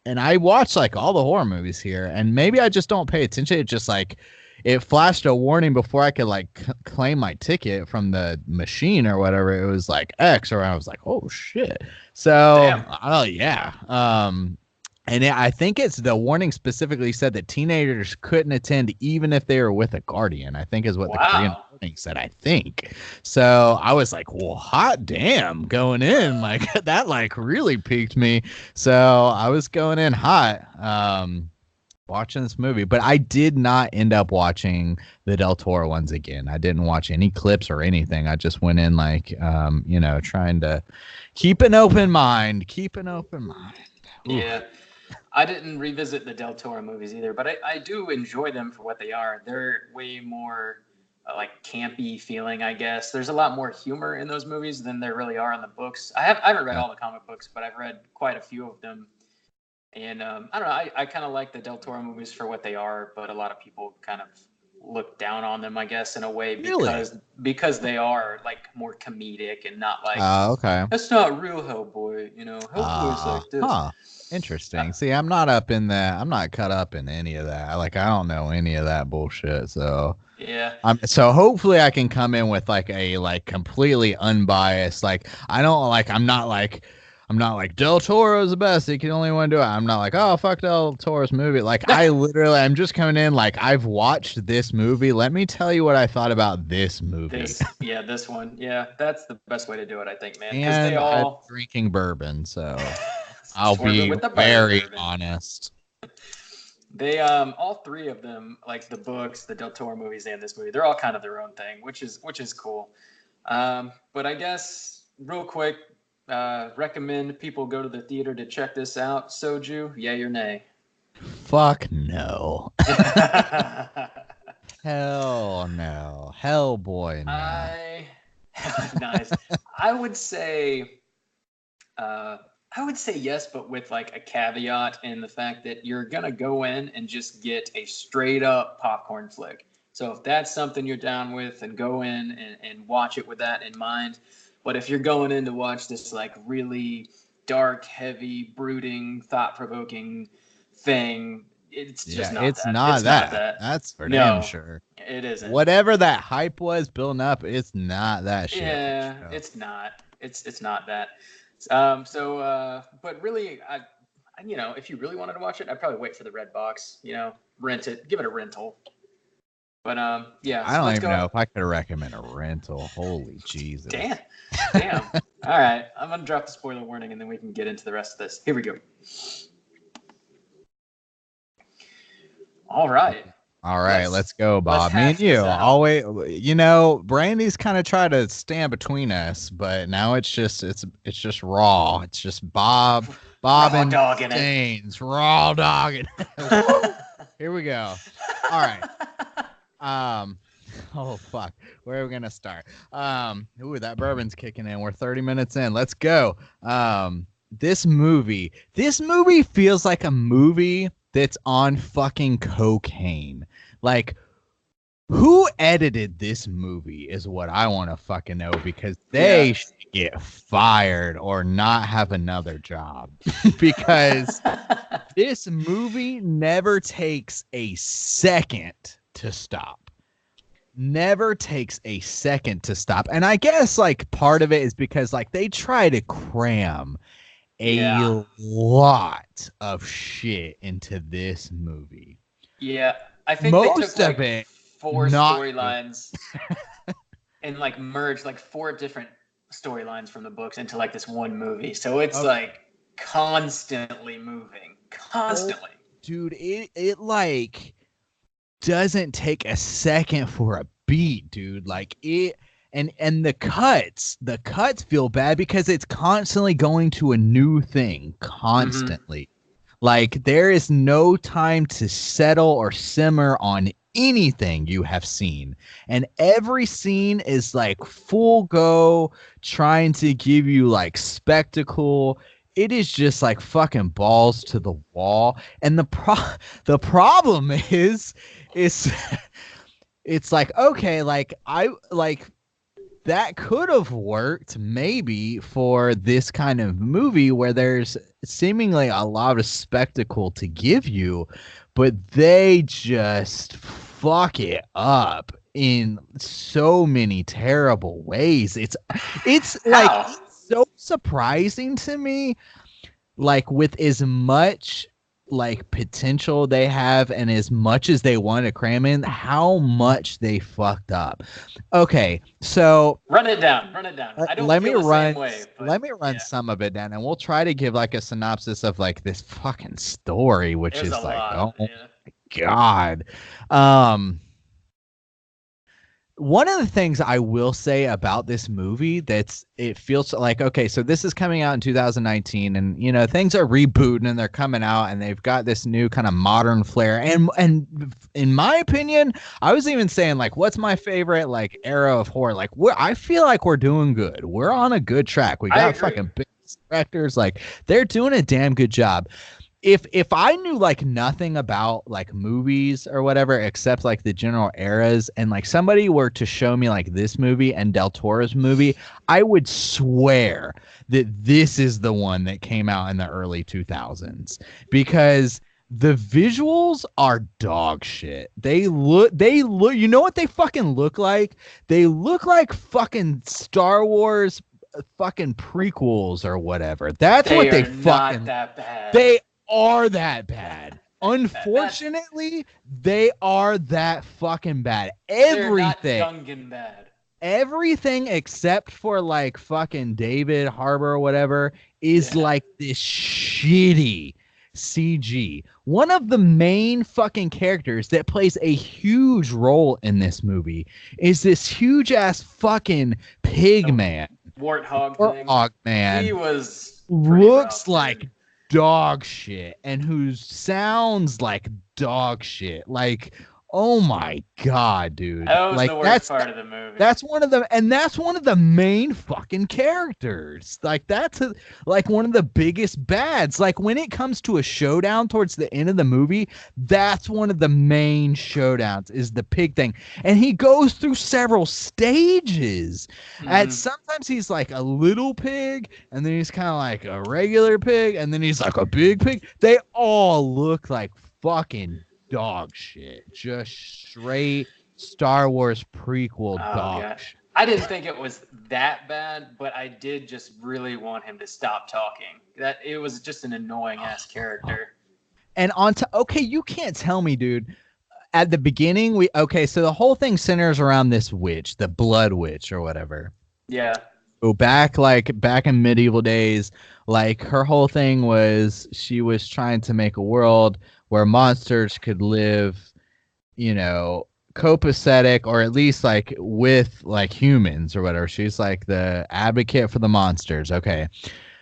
B: and I watch like all the horror movies here, and maybe I just don't pay attention. It just like, it flashed a warning before I could like claim my ticket from the machine or whatever. It was like X, or I was like, oh shit. So, and I think it's the warning specifically said that teenagers couldn't attend even if they were with a guardian, I think is what the Korean warning said, I think. So I was like, well, hot damn, going in like that, like really piqued me. So I was going in hot. Watching this movie, but I did not end up watching the Del Toro ones again. I didn't watch any clips or anything. I just went in like, trying to keep an open mind.
A: Yeah. I didn't revisit the Del Toro movies either, but I do enjoy them for what they are. They're way more like campy feeling, I guess. There's a lot more humor in those movies than there really are in the books. I haven't read all the comic books, but I've read quite a few of them. And I don't know, I kind of like the Del Toro movies for what they are, but a lot of people kind of look down on them, I guess, in a way, because they are like more comedic and not like, okay, that's not real Hellboy, Hellboy's like this.
B: Interesting. See, I'm not cut up in any of that. Like, I don't know any of that bullshit. So
A: yeah.
B: So hopefully I can come in with like a like completely unbiased, like I'm not like Del Toro's the best. He can only want to do it. I'm not like, oh, fuck Del Toro's movie. Like, I'm just coming in like, I've watched this movie. Let me tell you what I thought about this movie.
A: This one. Yeah, that's the best way to do it, I think, man.
B: And I'm drinking bourbon, so I'll be very honest.
A: They all three of them, like the books, the Del Toro movies, and this movie, they're all kind of their own thing, which is cool. But I guess real quick, recommend people go to the theater to check this out. Soju, yay or nay?
B: Fuck no. Hell no. Hellboy no.
A: Nice. I would say yes, but with like a caveat in the fact that you're gonna go in and just get a straight up popcorn flick. So if that's something you're down with, and go in and watch it with that in mind. But if you're going in to watch this like really dark, heavy, brooding, thought-provoking thing, it's just not that.
B: That's for damn sure.
A: It isn't.
B: Whatever that hype was building up, it's not that shit.
A: Yeah, it's not. It's not that. But really, I you know, if you really wanted to watch it, I'd probably wait for the red box. You know, rent it, give it a rental. But yeah.
B: I
A: So
B: don't
A: let's
B: even
A: go.
B: know if I could recommend a rental. Holy Jesus!
A: Damn. All right, I'm gonna drop the spoiler warning, and then we can get into the rest of this. Here we go. All right.
B: All right, let's go, Bob. Me and
A: hash
B: you
A: this out.
B: always, you know, Brandy's kind of tried to stand between us, but now it's just raw. It's just Bob and Stains, raw dogging. Here we go. All right. Oh fuck, where are we gonna start? Ooh, that bourbon's kicking in. We're 30 minutes in. Let's go. This movie feels like a movie that's on fucking cocaine. Like, who edited this movie is what I want to fucking know, because they should get fired or not have another job. Because this movie never takes a second to stop. Never takes a second to stop. And I guess like part of it is because like they try to cram a lot of shit into this movie.
A: Yeah, I think
B: most
A: they took,
B: of it
A: 4 storylines and like merged like 4 different storylines from the books into like this one movie. So it's like constantly moving, constantly.
B: Dude, it like doesn't take a second for a beat, dude. Like it. And the cuts feel bad because it's constantly going to a new thing, constantly. Like there is no time to settle or simmer on anything you have seen. And every scene is like full go, trying to give you like spectacle. It is just like fucking balls to the wall. And the problem is it's like, okay, like that could have worked maybe for this kind of movie where there's seemingly a lot of spectacle to give you, but they just fuck it up in so many terrible ways. It's like so surprising to me, like with as much like potential they have and as much as they want to cram in, how much they fucked up. Okay, so
A: run it down. I don't
B: let
A: feel
B: me
A: the
B: run
A: same way, but
B: let me run some of it down, and we'll try to give like a synopsis of like this fucking story, which is like oh my god. One of the things I will say about this movie it feels like, okay, so this is coming out in 2019 and, you know, things are rebooting and they're coming out and they've got this new kind of modern flair. And in my opinion, I was even saying like, what's my favorite like era of horror? Like I feel like we're doing good. We're on a good track. We got fucking big directors. Like they're doing a damn good job. If I knew like nothing about like movies or whatever except like the general eras, and like somebody were to show me like this movie and Del Toro's movie, I would swear that this is the one that came out in the early 2000s, because the visuals are dog shit. They look, you know what they fucking look like? They look like fucking Star Wars fucking prequels or whatever. That's what they fucking,
A: not that bad.
B: They are that bad. Unfortunately, they are that fucking bad. Everything.
A: They're not Gungan bad.
B: Everything except for like fucking David Harbour or whatever is like this shitty CG. One of the main fucking characters that plays a huge role in this movie is this huge ass fucking pig man.
A: Warthog
B: man.
A: He was
B: looks like dog shit and who sounds like dog shit. Like, oh my god, dude.
A: That was
B: like
A: the worst part of the movie.
B: That's one of the main fucking characters. Like that's like one of the biggest bads. Like when it comes to a showdown towards the end of the movie, that's one of the main showdowns is the pig thing. And he goes through several stages. And sometimes he's like a little pig, and then he's kind of like a regular pig, and then he's like a big pig. They all look like fucking dog shit. Just straight Star Wars prequel dog shit.
A: I didn't think it was that bad, but I did just really want him to stop talking. That it was just an annoying ass character.
B: And okay, you can't tell me, dude. At the beginning, so the whole thing centers around this witch, the Blood Witch or whatever.
A: Yeah.
B: So back in medieval days, like her whole thing was she was trying to make a world where monsters could live, copacetic, or at least like with like humans or whatever. She's like the advocate for the monsters. Okay.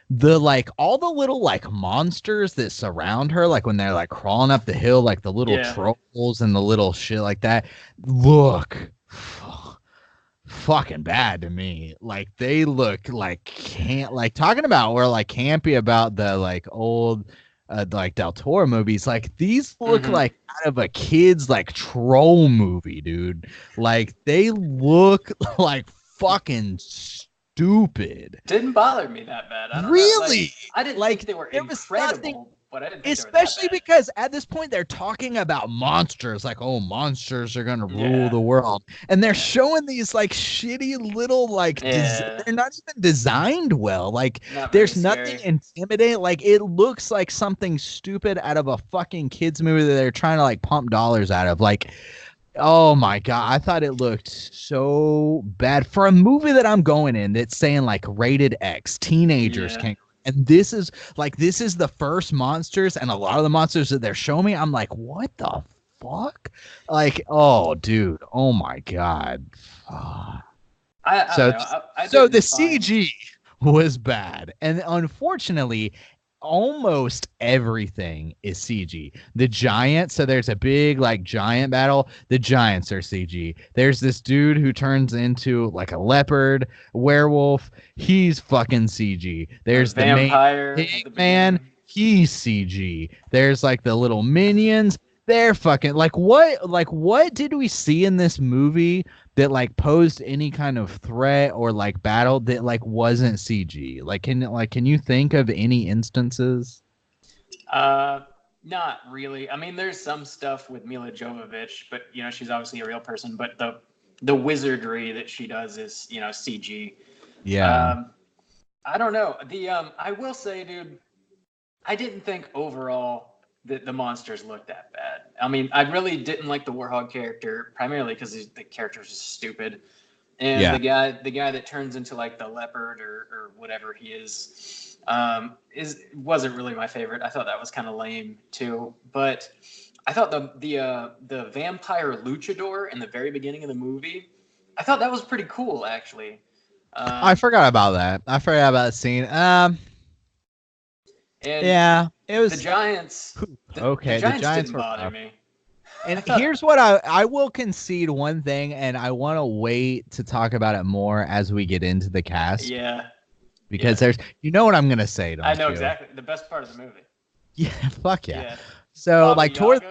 B: The like all the little like monsters that surround her, like when they're like crawling up the hill, like the little trolls and the little shit like that, look fucking bad to me. Like they look like talking about or like campy about the like old like Del Toro movies. Like these look like out of a kid's like troll movie, dude. Like they look like fucking stupid.
A: Didn't bother me that bad. I don't
B: really?
A: know. Like, I didn't think they were incredible, but I didn't think
B: especially
A: they were that bad.
B: because at this point they're talking about monsters, like, oh, monsters are gonna rule the world, and they're showing these like shitty little like they're not even designed well. Like there's nothing intimidating. Like it looks like something stupid out of a fucking kids movie that they're trying to like pump dollars out of. Like, oh my god, I thought it looked so bad for a movie that I'm going in that's saying like rated X, teenagers can't. And this is the first monsters, and a lot of the monsters that they're showing me, I'm like, what the fuck? Like, oh dude, oh my god. So the CG was bad, and unfortunately almost everything is CG. The giant, so there's a big like giant battle. The giants are CG. There's this dude who turns into like a leopard werewolf. He's fucking CG. There's the
A: vampire
B: main man. He's CG. There's like the little minions. They're fucking like what did we see in this movie that like posed any kind of threat or like battle that like wasn't CG? Like can you think of any instances?
A: Not really. I mean, there's some stuff with Mila Jovovich, but she's obviously a real person. But the wizardry that she does is CG.
B: Yeah.
A: I don't know. I will say, dude, I didn't think overall that the monsters looked that bad. I mean, I really didn't like the Warhog character, primarily because the character is just stupid. And the guy that turns into like the leopard or whatever he wasn't really my favorite. I thought that was kind of lame too. But I thought the vampire luchador in the very beginning of the movie, I thought that was pretty cool actually.
B: I forgot about that. I forgot about that scene.
A: And
B: it was
A: the Giants. The Giants didn't bother me.
B: And here's what I will concede one thing, and I want to wait to talk about it more as we get into the cast.
A: Yeah.
B: Because there's, what I'm gonna say.
A: I know exactly the best part of the movie.
B: Yeah, fuck yeah. So
A: Baba
B: like toward.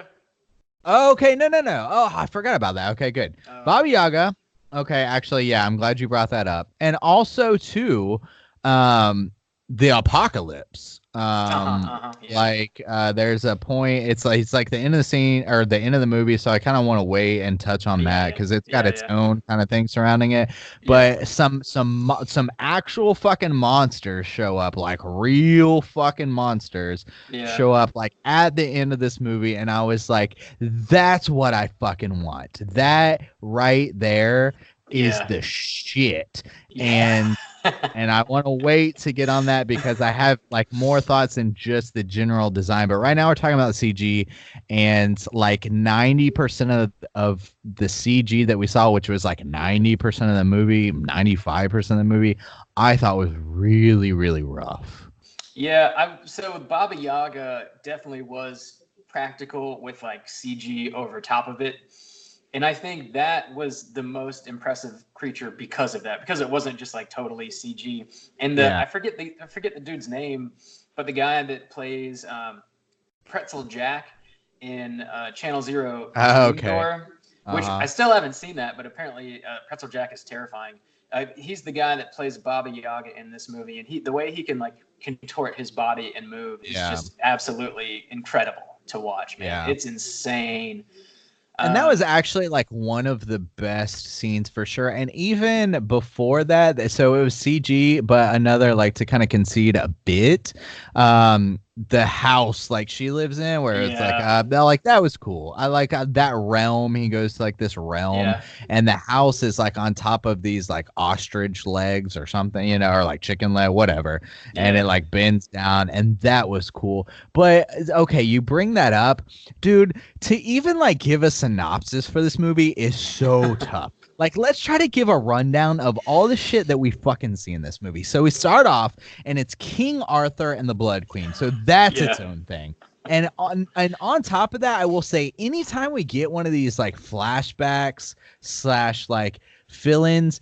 B: Oh, okay, no. Oh, I forgot about that. Okay, good. Baba Yaga. Okay, actually, yeah, I'm glad you brought that up. And also too, the apocalypse. Like there's a point, it's like the end of the scene or the end of the movie, so I kind of want to wait and touch on that because it's got its own kind of thing surrounding it. But some actual fucking monsters show up, like real fucking monsters show up like at the end of this movie, and I was like, that's what I fucking want. That right there is the shit. And I want to wait to get on that because I have like more thoughts than just the general design. But right now we're talking about CG, and like 90% of the CG that we saw, which was like 90% of the movie, 95% of the movie, I thought was really, really rough.
A: Yeah, so Baba Yaga definitely was practical with like CG over top of it. And I think that was the most impressive creature because of that, because it wasn't just like totally CG. And I forget the dude's name, but the guy that plays Pretzel Jack in Channel Zero, which I still haven't seen that, but apparently Pretzel Jack is terrifying. He's the guy that plays Baba Yaga in this movie, and the way he can like contort his body and move is just absolutely incredible to watch, man. It's insane.
B: And that was actually like one of the best scenes for sure. And even before that, so it was CG, but another like to kind of concede a bit. The house like she lives in, where it's like that was cool. I like that realm. He goes to like this realm, and the house is like on top of these like ostrich legs or something, you know, or like chicken leg, whatever. And it like bends down, and that was cool. But okay, you bring that up, dude. To even like give a synopsis for this movie is so tough. Like, let's try to give a rundown of all the shit that we fucking see in this movie. So we start off, and it's King Arthur and the Blood Queen. So that's its own thing. And on top of that, I will say, anytime we get one of these like flashbacks / like fill-ins,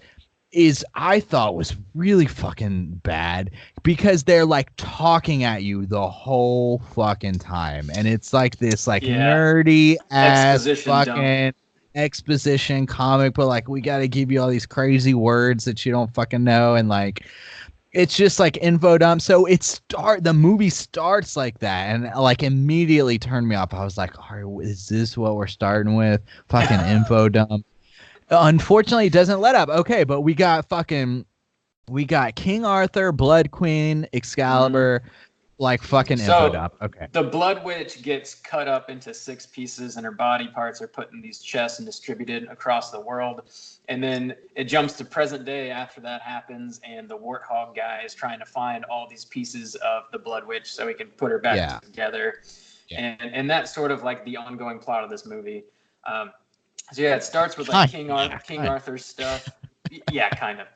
B: I thought was really fucking bad, because they're like talking at you the whole fucking time, and it's like this like nerdy ass fucking exposition comic, but like we got to give you all these crazy words that you don't fucking know, and like it's just like info dump. So the movie starts like that, and like immediately turned me off. I was like, all right, is this what we're starting with? Fucking info dump. Unfortunately, it doesn't let up. Okay, but we got King Arthur, Blood Queen, Excalibur, like fucking info dump. Okay.
A: The Blood Witch gets cut up into 6 pieces, and her body parts are put in these chests and distributed across the world. And then it jumps to present day after that happens, and the Warthog guy is trying to find all these pieces of the Blood Witch so he can put her back together. Yeah. And that's sort of like the ongoing plot of this movie. So yeah, it starts with like King Arthur's stuff. Yeah, kind of.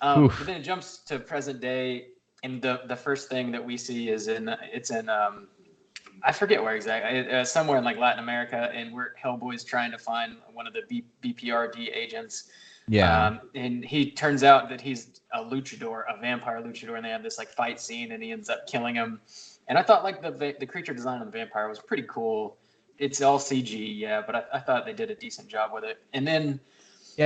A: But then it jumps to present day, and the first thing that we see is it's in I forget where exactly, somewhere in like Latin America, and where Hellboy's trying to find one of the BPRD agents. Yeah. And he turns out that he's a vampire luchador, and they have this like fight scene, and he ends up killing him. And I thought like the creature design of the vampire was pretty cool. It's all CG, but I thought they did a decent job with it. And then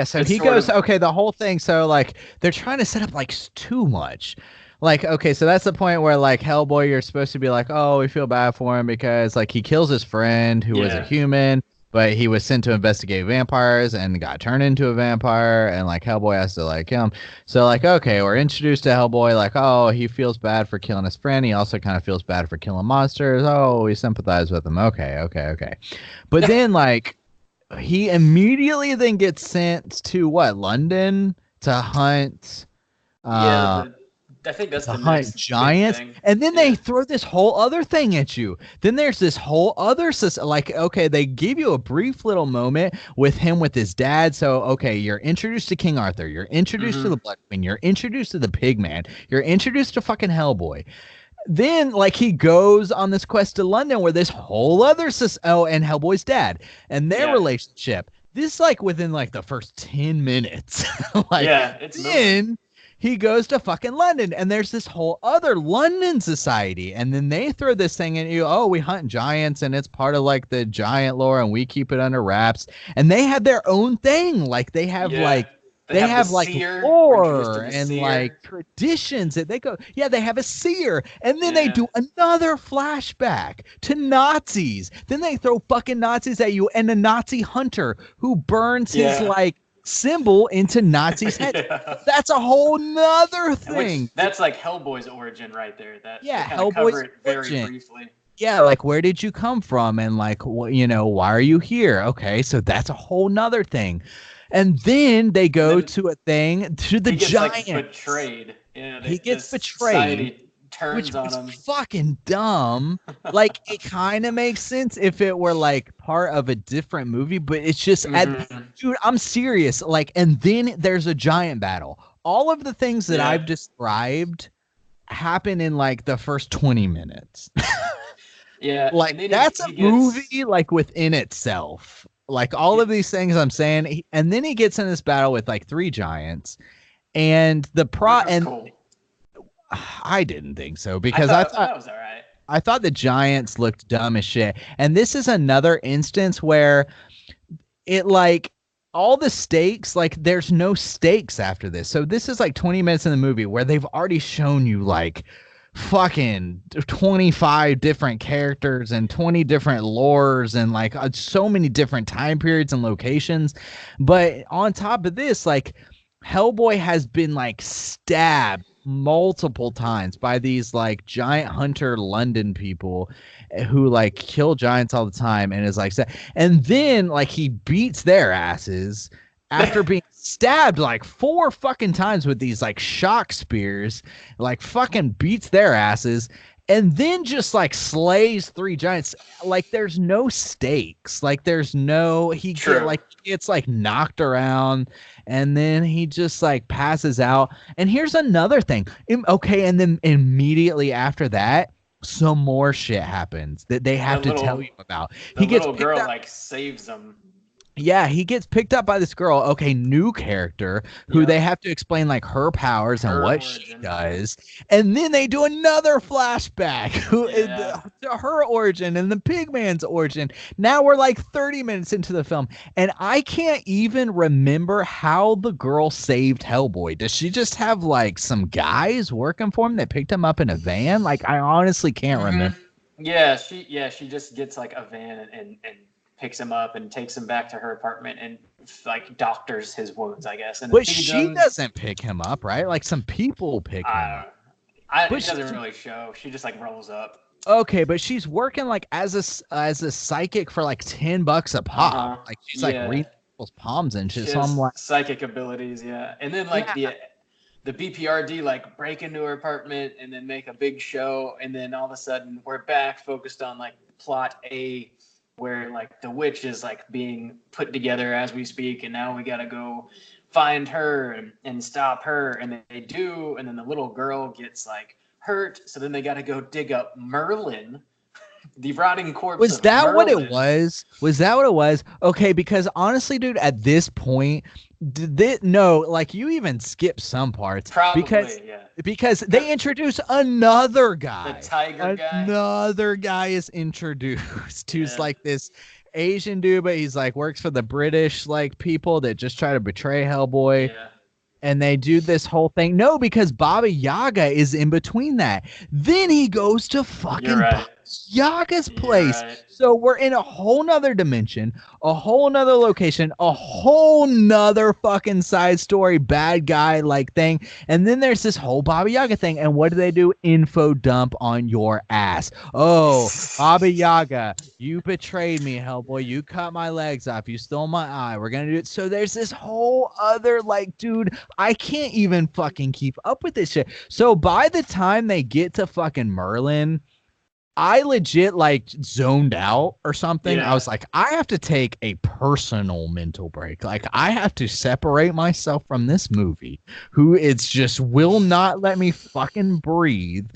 B: so he goes, the whole thing. So like they're trying to set up like too much. Like, okay, so that's the point where like Hellboy, you're supposed to be like, oh, we feel bad for him because like he kills his friend who was a human, but he was sent to investigate vampires and got turned into a vampire, and like Hellboy has to like kill him. So like, okay, we're introduced to Hellboy, like, oh, he feels bad for killing his friend. He also kind of feels bad for killing monsters. Oh, we sympathize with him. Okay. But then like he immediately then gets sent to London to hunt.
A: I think that's the
B: hunt giants, and then they throw this whole other thing at you. Then there's this whole other like, okay, they give you a brief little moment with him with his dad. So okay, you're introduced to King Arthur, you're introduced to the Blood Queen, you're introduced to the Pigman, you're introduced to fucking Hellboy. Then like he goes on this quest to London where this whole other and Hellboy's dad and their relationship. This like within like the first 10 minutes. It's then he goes to fucking London, and there's this whole other London society, and then they throw this thing at you. Oh, we hunt giants, and it's part of like the giant lore, and we keep it under wraps. And they have their own thing. Like they have they have like lore and like traditions that they go. Yeah, they have a seer, and then they do another flashback to Nazis. Then they throw fucking Nazis at you, and a Nazi hunter who burns his like symbol into Nazi's head. That's a whole nother thing.
A: That's like Hellboy's origin right there.
B: Hellboy's
A: very briefly.
B: Yeah, like where did you come from, and like why are you here? Okay, so that's a whole nother thing. And then they go to a thing to the giants.
A: Like, betrayed. Yeah,
B: he gets betrayed.
A: Turns on him.
B: Fucking dumb. Like it kind of makes sense if it were like part of a different movie, but it's just dude, I'm serious. Like, and then there's a giant battle. All of the things that I've described happen in like the first 20 minutes. Like that's a movie like within itself. Like all of these things I'm saying, and then he gets in this battle with like 3 giants, and cool. I didn't think so, because I thought
A: that was all right.
B: I thought the giants looked dumb as shit. And this is another instance where it like all the stakes, like there's no stakes after this. So this is like 20 minutes in the movie where they've already shown you like fucking 25 different characters and 20 different lores and like so many different time periods and locations. But on top of this, like Hellboy has been like stabbed multiple times by these like giant hunter London people who like kill giants all the time and is like and then like he beats their asses after being stabbed like 4 fucking times with these like shock spears, like fucking beats their asses, and then just like slays 3 giants. Like there's no stakes. Like there's no gets like knocked around and then he just like passes out. And here's another thing. Okay, and then immediately after that, some more shit happens that they have to tell you about.
A: The little girl like saves them.
B: Yeah, he gets picked up by this girl, okay, new character, who they have to explain like her powers and what she does. And then they do another flashback to her origin and the Pigman's origin. Now we're like 30 minutes into the film, and I can't even remember how the girl saved Hellboy. Does she just have like some guys working for him that picked him up in a van? Like, I honestly can't remember.
A: Yeah, she just gets like a van and picks him up and takes him back to her apartment and like doctors his wounds, I guess. And
B: but she doesn't pick him up, right? Like some people pick him up.
A: It doesn't really show. She just like rolls up.
B: Okay, but she's working like as a psychic for like $10 a pop. Like she's like reading people's palms and shit. So I'm like
A: psychic abilities, and then like the BPRD like break into her apartment and then make a big show, and then all of a sudden we're back focused on like plot A, where like the witch is like being put together as we speak, and now we gotta go find her and stop her, and they do, and then the little girl gets like hurt, so then they gotta go dig up Merlin, the rotting corpse.
B: Was that what it was? Was that what it was? Okay, because honestly, dude, at this point, like you even skip some parts.
A: Probably,
B: because they introduce another guy.
A: The tiger guy.
B: Another guy is introduced who's like this Asian dude, but he's like works for the British like people that just try to betray Hellboy.
A: Yeah.
B: And they do this whole thing. No, because Baba Yaga is in between that. Then he goes to fucking Baba Yaga's place. Right. So we're in a whole nother dimension, a whole nother location, a whole nother fucking side story, bad guy like thing. And then there's this whole Baba Yaga thing. And what do? Info dump on your ass. Oh, Baba Yaga, you betrayed me, Hellboy. You cut my legs off. You stole my eye. We're going to do it. So there's this whole other like, dude, I can't even fucking keep up with this shit. So by the time they get to fucking Merlin, I legit like zoned out or something. I was like, I have to take a personal mental break. Like I have to separate myself from this movie, who it's just will not let me fucking breathe.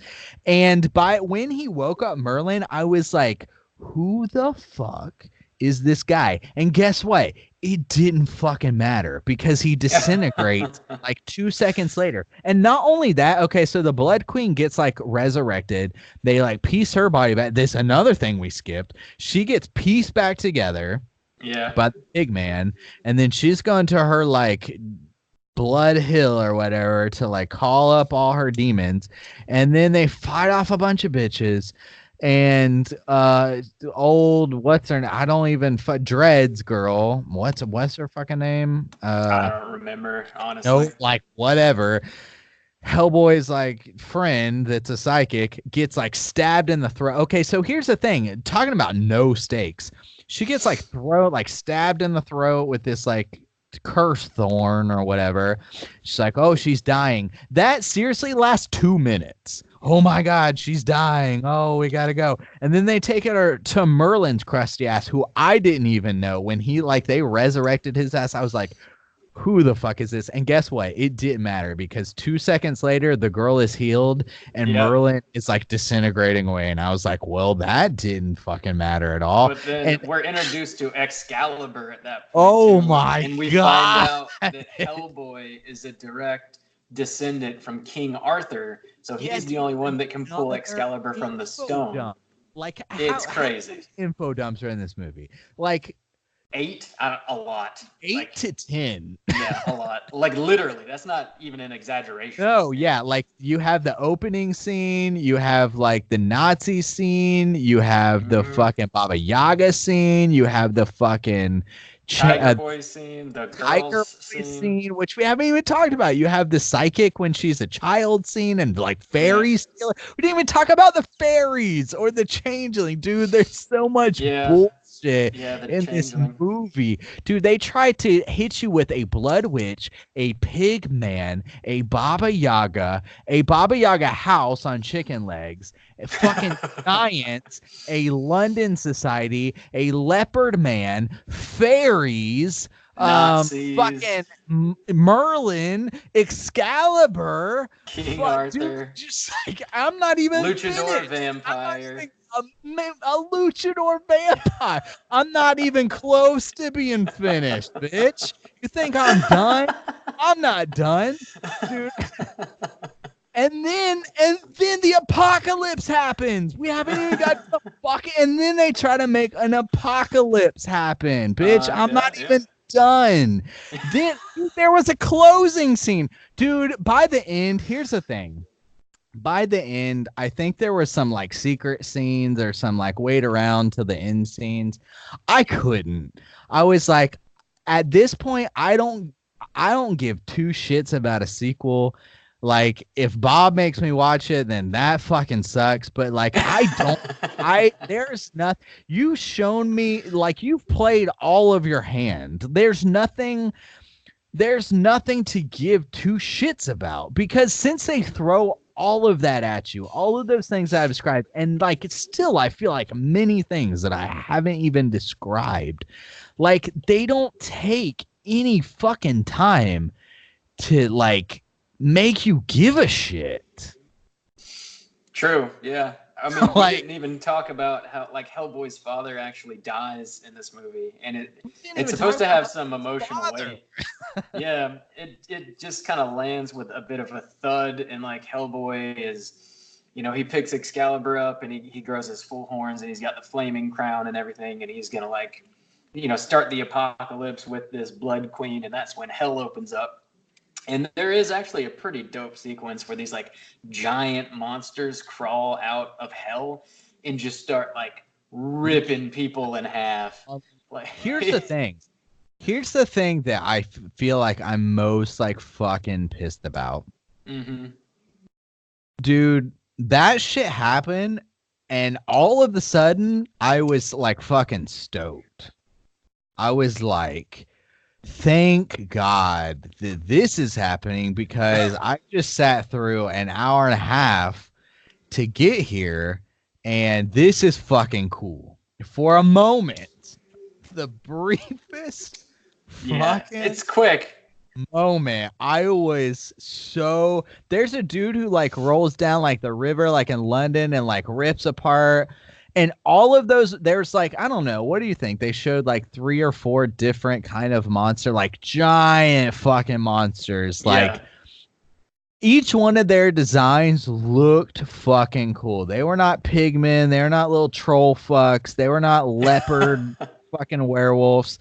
B: And when he woke up Merlin, I was like, who the fuck is this guy? And guess what? It didn't fucking matter because he disintegrates like 2 seconds later. And not only that, okay, so the Blood Queen gets like resurrected. They like piece her body back. This another thing we skipped. She gets pieced back together by the Pigman. And then she's going to her like Blood Hill or whatever to like call up all her demons. And then they fight off a bunch of bitches. And old what's her name? I don't even Dreads girl. What's her fucking name?
A: I don't remember, honestly.
B: No, like whatever. Hellboy's like friend that's a psychic gets like stabbed in the throat. Okay, so here's the thing. Talking about no stakes. She gets like stabbed in the throat with this like curse thorn or whatever. She's like, oh, she's dying. That seriously lasts 2 minutes. Oh my God, she's dying. Oh, we gotta go. And then they take her to Merlin's crusty ass, who I didn't even know when they resurrected his ass. I was like, who the fuck is this? And guess what? It didn't matter because 2 seconds later, the girl is healed and Merlin is like disintegrating away. And I was like, well, that didn't fucking matter at all.
A: But then we're introduced to Excalibur at that point.
B: Oh my God.
A: And we find out that Hellboy is a direct descendant from King Arthur. So he's the only one that can pull Excalibur from the stone.
B: Like,
A: it's crazy.
B: Info dumps are in this movie. Like,
A: 8, a lot.
B: 8 to 10.
A: Yeah, a lot. Like literally, that's not even an exaggeration.
B: No, yeah, like you have the opening scene, you have like the Nazi scene, you have the fucking Baba Yaga scene, you have the fucking
A: Tiger Boy scene, the
B: Tiger
A: girls
B: Boy
A: scene,
B: which we haven't even talked about. You have the psychic when she's a child scene, and like fairies. Yeah. We didn't even talk about the fairies or the changeling, dude. There's so much bullshit in this movie, dude. They tried to hit you with a blood witch, a pig man, a Baba Yaga house on chicken legs, a fucking giants, a London society, a leopard man, fairies,
A: Nazis,
B: fucking Merlin, Excalibur,
A: King Arthur,
B: dude, just like I'm not even
A: luchador vampire.
B: A luchador vampire. I'm not even close to being finished, bitch. You think I'm done? I'm not done, dude. And then the apocalypse happens. We haven't even got the fucking. And then they try to make an apocalypse happen, bitch. I'm not even done. Then there was a closing scene, dude. By the end, here's the thing. By the end, I think there were some like secret scenes or some like wait around to the end scenes. I couldn't. I was like, at this point, I don't give two shits about a sequel. Like, if Bob makes me watch it, then that fucking sucks. But like, there's nothing. You've shown me, like, you've played all of your hand. There's nothing to give two shits about, because since they throw all of that at you, all of those things I've described, and like, it's still, I feel like many things that I haven't even described, like, they don't take any fucking time to like make you give a shit.
A: True. Yeah. I mean, we didn't even talk about how like Hellboy's father actually dies in this movie, and it's supposed to have some emotional weight. Yeah, it just kind of lands with a bit of a thud, and like Hellboy is, he picks Excalibur up and he grows his full horns and he's got the flaming crown and everything, and he's gonna like, start the apocalypse with this Blood Queen, and that's when hell opens up. And there is actually a pretty dope sequence where these like giant monsters crawl out of hell and just start like ripping people in half. Like,
B: here's the thing that I feel like I'm most like fucking pissed about.
A: Mm-hmm.
B: Dude, that shit happened, and all of a sudden I was like fucking stoked. I was like, thank God that this is happening, because I just sat through an hour and a half to get here, and this is fucking cool. For a moment, the briefest
A: it's quick
B: moment, I was so... There's a dude who like rolls down like the river like in London and like rips apart. And all of those, there's like, I don't know, what do you think? They showed like 3 or 4 different kind of monster, like giant fucking monsters. Like, each one of their designs looked fucking cool. They were not pigmen. They were not little troll fucks. They were not leopard fucking werewolves.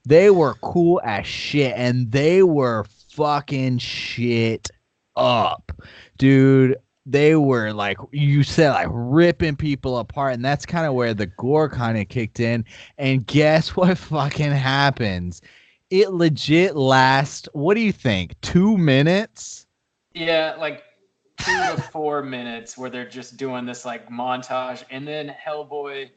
B: They were cool as shit. And they were fucking shit up. Dude, they were like, you said, like ripping people apart, and that's kind of where the gore kind of kicked in. And guess what fucking happens? It legit lasts, what do you think, 2 minutes?
A: Yeah, like 2 to 4 minutes where they're just doing this like montage, and then Hellboy,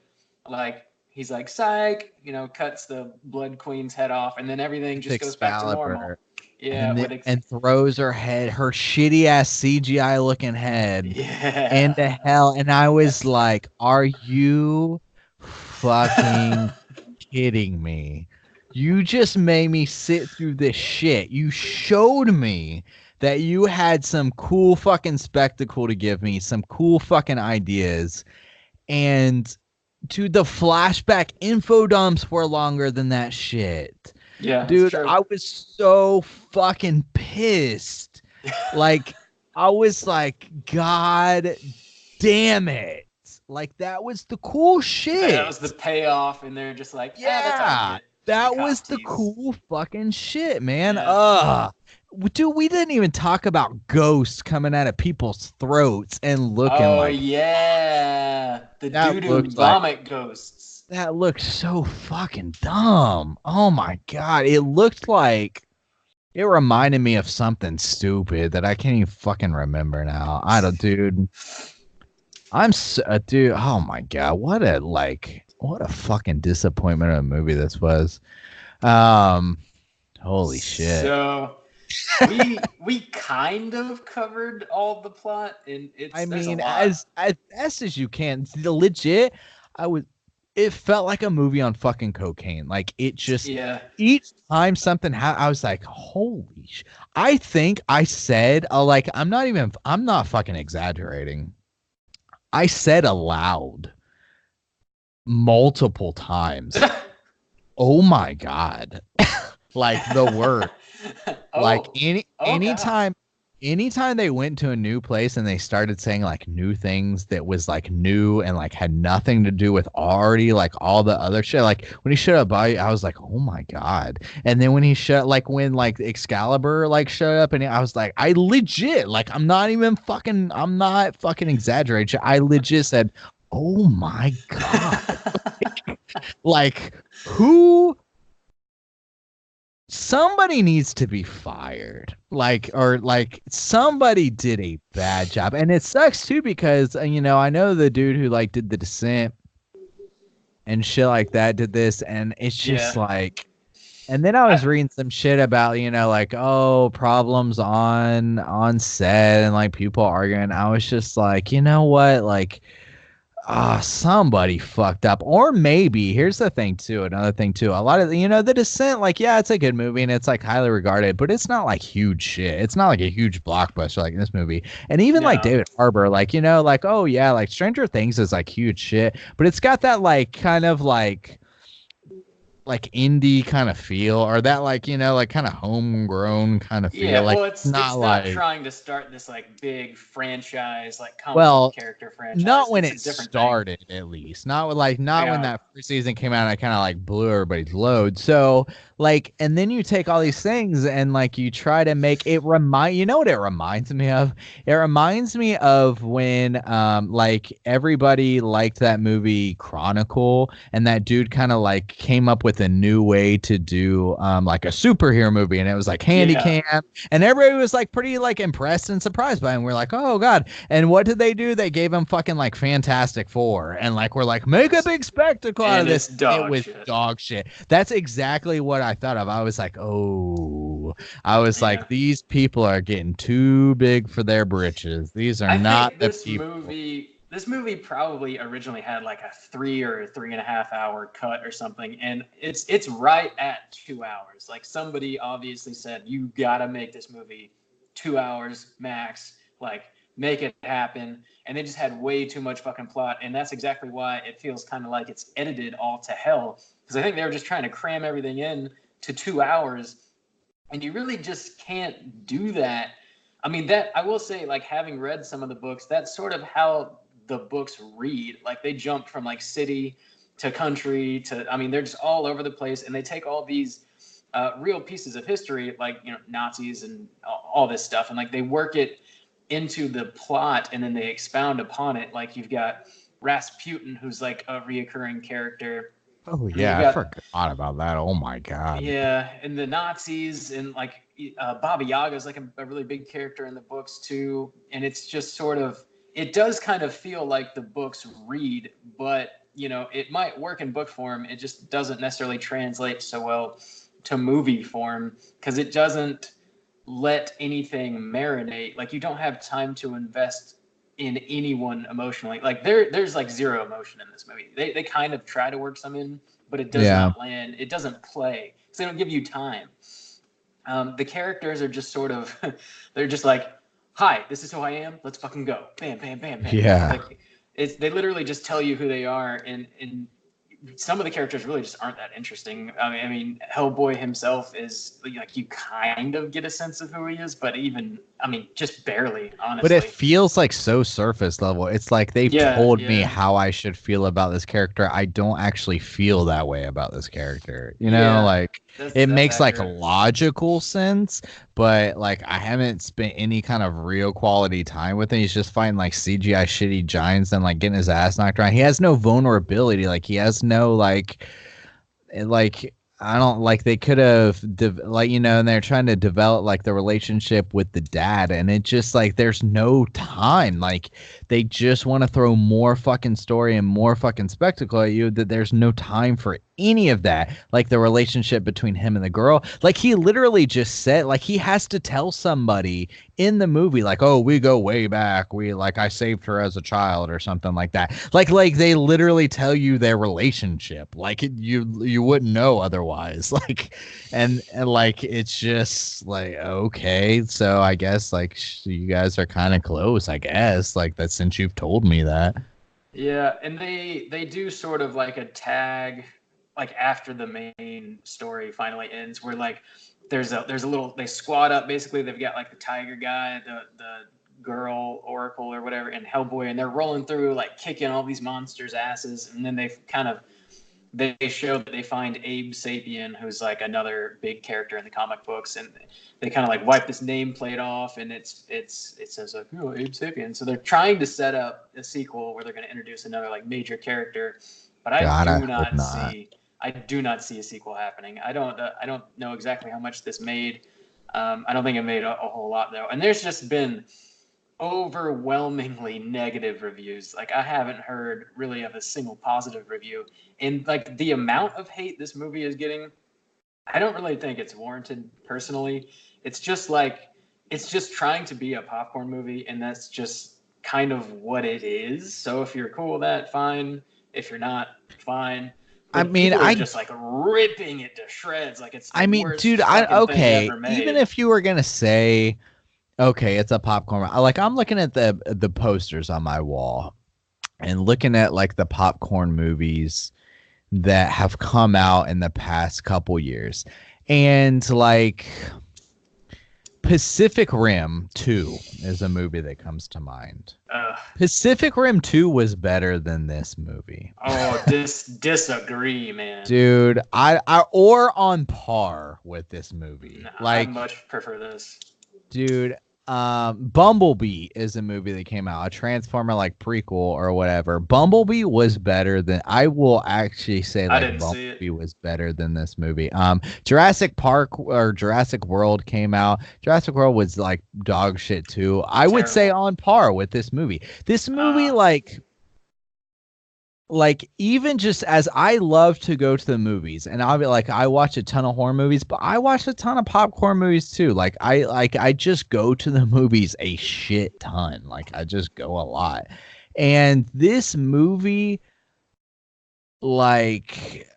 A: like, he's like, psych, cuts the Blood Queen's head off, and then everything just goes back to normal. Yeah,
B: and throws her head, her shitty ass CGI looking head, into hell. And I was like, are you fucking kidding me? You just made me sit through this shit. You showed me that you had some cool fucking spectacle to give me, some cool fucking ideas. And dude, the flashback info dumps were longer than that shit.
A: Yeah,
B: dude, I was so fucking pissed. Like, I was like, God damn it. Like, that was the cool shit.
A: That was the payoff, and they're just like, that's all
B: That was
A: cop
B: the
A: tease.
B: cool fucking shit, man.
A: Yeah.
B: Dude, we didn't even talk about ghosts coming out of people's throats and looking
A: Oh
B: like
A: yeah, the
B: that
A: doo-doo
B: looked like
A: vomit ghosts.
B: that looked so fucking dumb. Oh my god, it looked like it reminded me of something stupid that I can't even fucking remember now. I don't, dude. Dude. Oh my god, what a fucking disappointment of a movie this was. Um, holy shit.
A: So we kind of covered all the plot, and
B: I
A: there's a
B: mean,
A: lot.
B: as best as you can. Legit, I would. It felt like a movie on fucking cocaine. Like it just
A: Yeah.
B: each time something happened, I was like, holy sh. I think I said, like, I'm not fucking exaggerating. I said aloud multiple times, oh my God. Like the word. Like
A: Oh, oh God.
B: anytime they went to a new place and they started saying like new things that was like new and like had nothing to do with already like all the other shit. Like when he showed up I was like, oh my God. And then when he showed like when like Excalibur like showed up and I was like, I legit like I'm not fucking exaggerating. I legit said, oh my God. Like who somebody needs to be fired or like somebody did a bad job and it sucks too because I know the dude who like did the Descent and shit like that did this and it's just
A: Yeah.
B: like and then I was reading some shit about like oh problems on set and like people arguing. I was just like, you know what, like somebody fucked up. Or maybe, here's the thing too, another thing too. A lot of The Descent, like, yeah, it's a good movie and it's like highly regarded, but it's not like huge shit. It's not like a huge blockbuster like this movie. And even like
A: No.
B: David Harbour, like, like, oh yeah, like Stranger Things is like huge shit, but it's got that like kind of like indie kind of feel or that like like kind of homegrown kind of feel,
A: Yeah,
B: like
A: well,
B: it's not
A: it's not
B: like
A: trying to start this like big franchise, like comic book
B: well
A: character
B: not
A: franchise.
B: when
A: It's a
B: it
A: different thing.
B: started, at least. Not when
A: Yeah,
B: that first season came out. And I kind of like blew everybody's load. So like, and then you take all these things and like you try to make it remind. You know what it reminds me of? It reminds me of when like everybody liked that movie Chronicle, and that dude kind of like came up with a new way to do like a superhero movie, and it was like handy
A: yeah.
B: cam, and everybody was like pretty like impressed and surprised by it. And we're like, oh god. And what did they do? They gave him fucking like Fantastic Four, and like we're like, make a big spectacle out of
A: And
B: this.
A: it's
B: It
A: dog
B: was
A: shit.
B: dog shit. That's exactly what I thought of. I was like, oh, I was
A: Yeah.
B: like, these people are getting too big for their britches. These are
A: I
B: not
A: think
B: the people.
A: this movie probably originally had like a 3 or 3.5 hour cut or something, and it's right at 2 hours. Like somebody obviously said, you gotta make this movie 2 hours max. Like make it happen. And they just had way too much fucking plot, and that's exactly why it feels kind of like it's edited all to hell. Because I think they were just trying to cram everything in to 2 hours, and you really just can't do that. I mean, that I will say, like having read some of the books, that's sort of how the books read. Like they jump from like city to country to, I mean, they're just all over the place, and they take all these real pieces of history, like Nazis and all this stuff, and like they work it into the plot, and then they expound upon it. Like you've got Rasputin, who's like a reoccurring character,
B: Oh
A: and then you've
B: yeah, I
A: got
B: forgot about that. Oh my god.
A: yeah, and the Nazis, and like Baba Yaga is like a really big character in the books too. And it's just sort of, it does kind of feel like the books read, but it might work in book form. It just doesn't necessarily translate so well to movie form because it doesn't let anything marinate. Like you don't have time to invest in anyone emotionally. Like there's like zero emotion in this movie. They kind of try to work some in, but it does
B: Yeah.
A: not land. It doesn't play because they don't give you time. The characters are just sort of, they're just like, hi, this is who I am. Let's fucking go. Bam, bam, bam, bam.
B: Yeah.
A: Like they literally just tell you who they are, and some of the characters really just aren't that interesting. I mean, Hellboy himself is like, you kind of get a sense of who he is, but just barely, honestly.
B: But it feels like so surface level. It's like they've told me how I should feel about this character. I don't actually feel that way about this character. You know, like it makes like a logical sense, but like I haven't spent any kind of real quality time with him. He's just fighting like CGI shitty giants and like getting his ass knocked around. He has no vulnerability. Like he has no like I don't like they could have and they're trying to develop like the relationship with the dad, and it just like there's no time. Like they just want to throw more fucking story and more fucking spectacle at you, that there's no time for any of that. Like the relationship between him and the girl, like he literally just said, like he has to tell somebody in the movie like, oh, we go way back, we like I saved her as a child or something like that. Like they literally tell you their relationship, like you wouldn't know otherwise. Like and like it's just like, okay, so I guess like you guys are kind of close, I guess, like that, since you've told me that.
A: Yeah, and they do sort of like a tag like after the main story finally ends, where like there's a little, they squad up, basically they've got like the tiger guy, the girl Oracle or whatever, and Hellboy, and they're rolling through like kicking all these monsters' asses, and then they show that they find Abe Sapien, who's like another big character in the comic books, and they kind of like wipe this nameplate off, and it says like, oh, Abe Sapien. So they're trying to set up a sequel where they're going to introduce another like major character, but I do not see a sequel happening. I don't know exactly how much this made. I don't think it made a whole lot though, and there's just been overwhelmingly negative reviews. Like I haven't heard really of a single positive review, and like the amount of hate this movie is getting, I don't really think it's warranted personally. It's just trying to be a popcorn movie, and that's just kind of what it is. So if you're cool with that, fine. If you're not, fine. But I mean, I just like ripping it to shreds. Like it's. I mean, dude,
B: okay. Even if you were gonna say, okay, it's a popcorn. Like I'm looking at the posters on my wall, and looking at like the popcorn movies that have come out in the past couple years, and like Pacific Rim 2 is a movie that comes to mind. Pacific Rim 2 was better than this movie.
A: Oh, disagree, man.
B: Dude, I or on par with this movie.
A: Nah,
B: like
A: I much prefer this.
B: Dude, Bumblebee is a movie that came out, a Transformer like prequel or whatever. Bumblebee was better than, I will actually say that Bumblebee was better than this movie. Jurassic Park or Jurassic World came out. Jurassic World was like dog shit too. I would say on par with this movie. This movie like even just as I love to go to the movies, and I'll be like, I watch a ton of horror movies, but I watch a ton of popcorn movies too. Like I just go to the movies a shit ton. Like I just go a lot. And this movie, like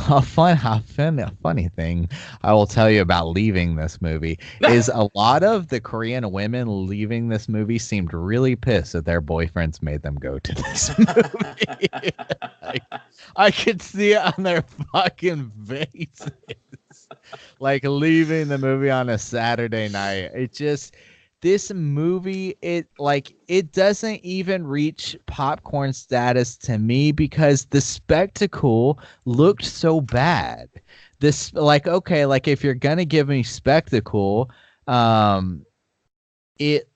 B: a funny thing I will tell you about leaving this movie is a lot of the Korean women leaving this movie seemed really pissed that their boyfriends made them go to this movie. I could see it on their fucking faces. Like leaving the movie on a Saturday night. This movie, it doesn't even reach popcorn status to me because the spectacle looked so bad. This, like, okay, like if you're gonna give me spectacle, it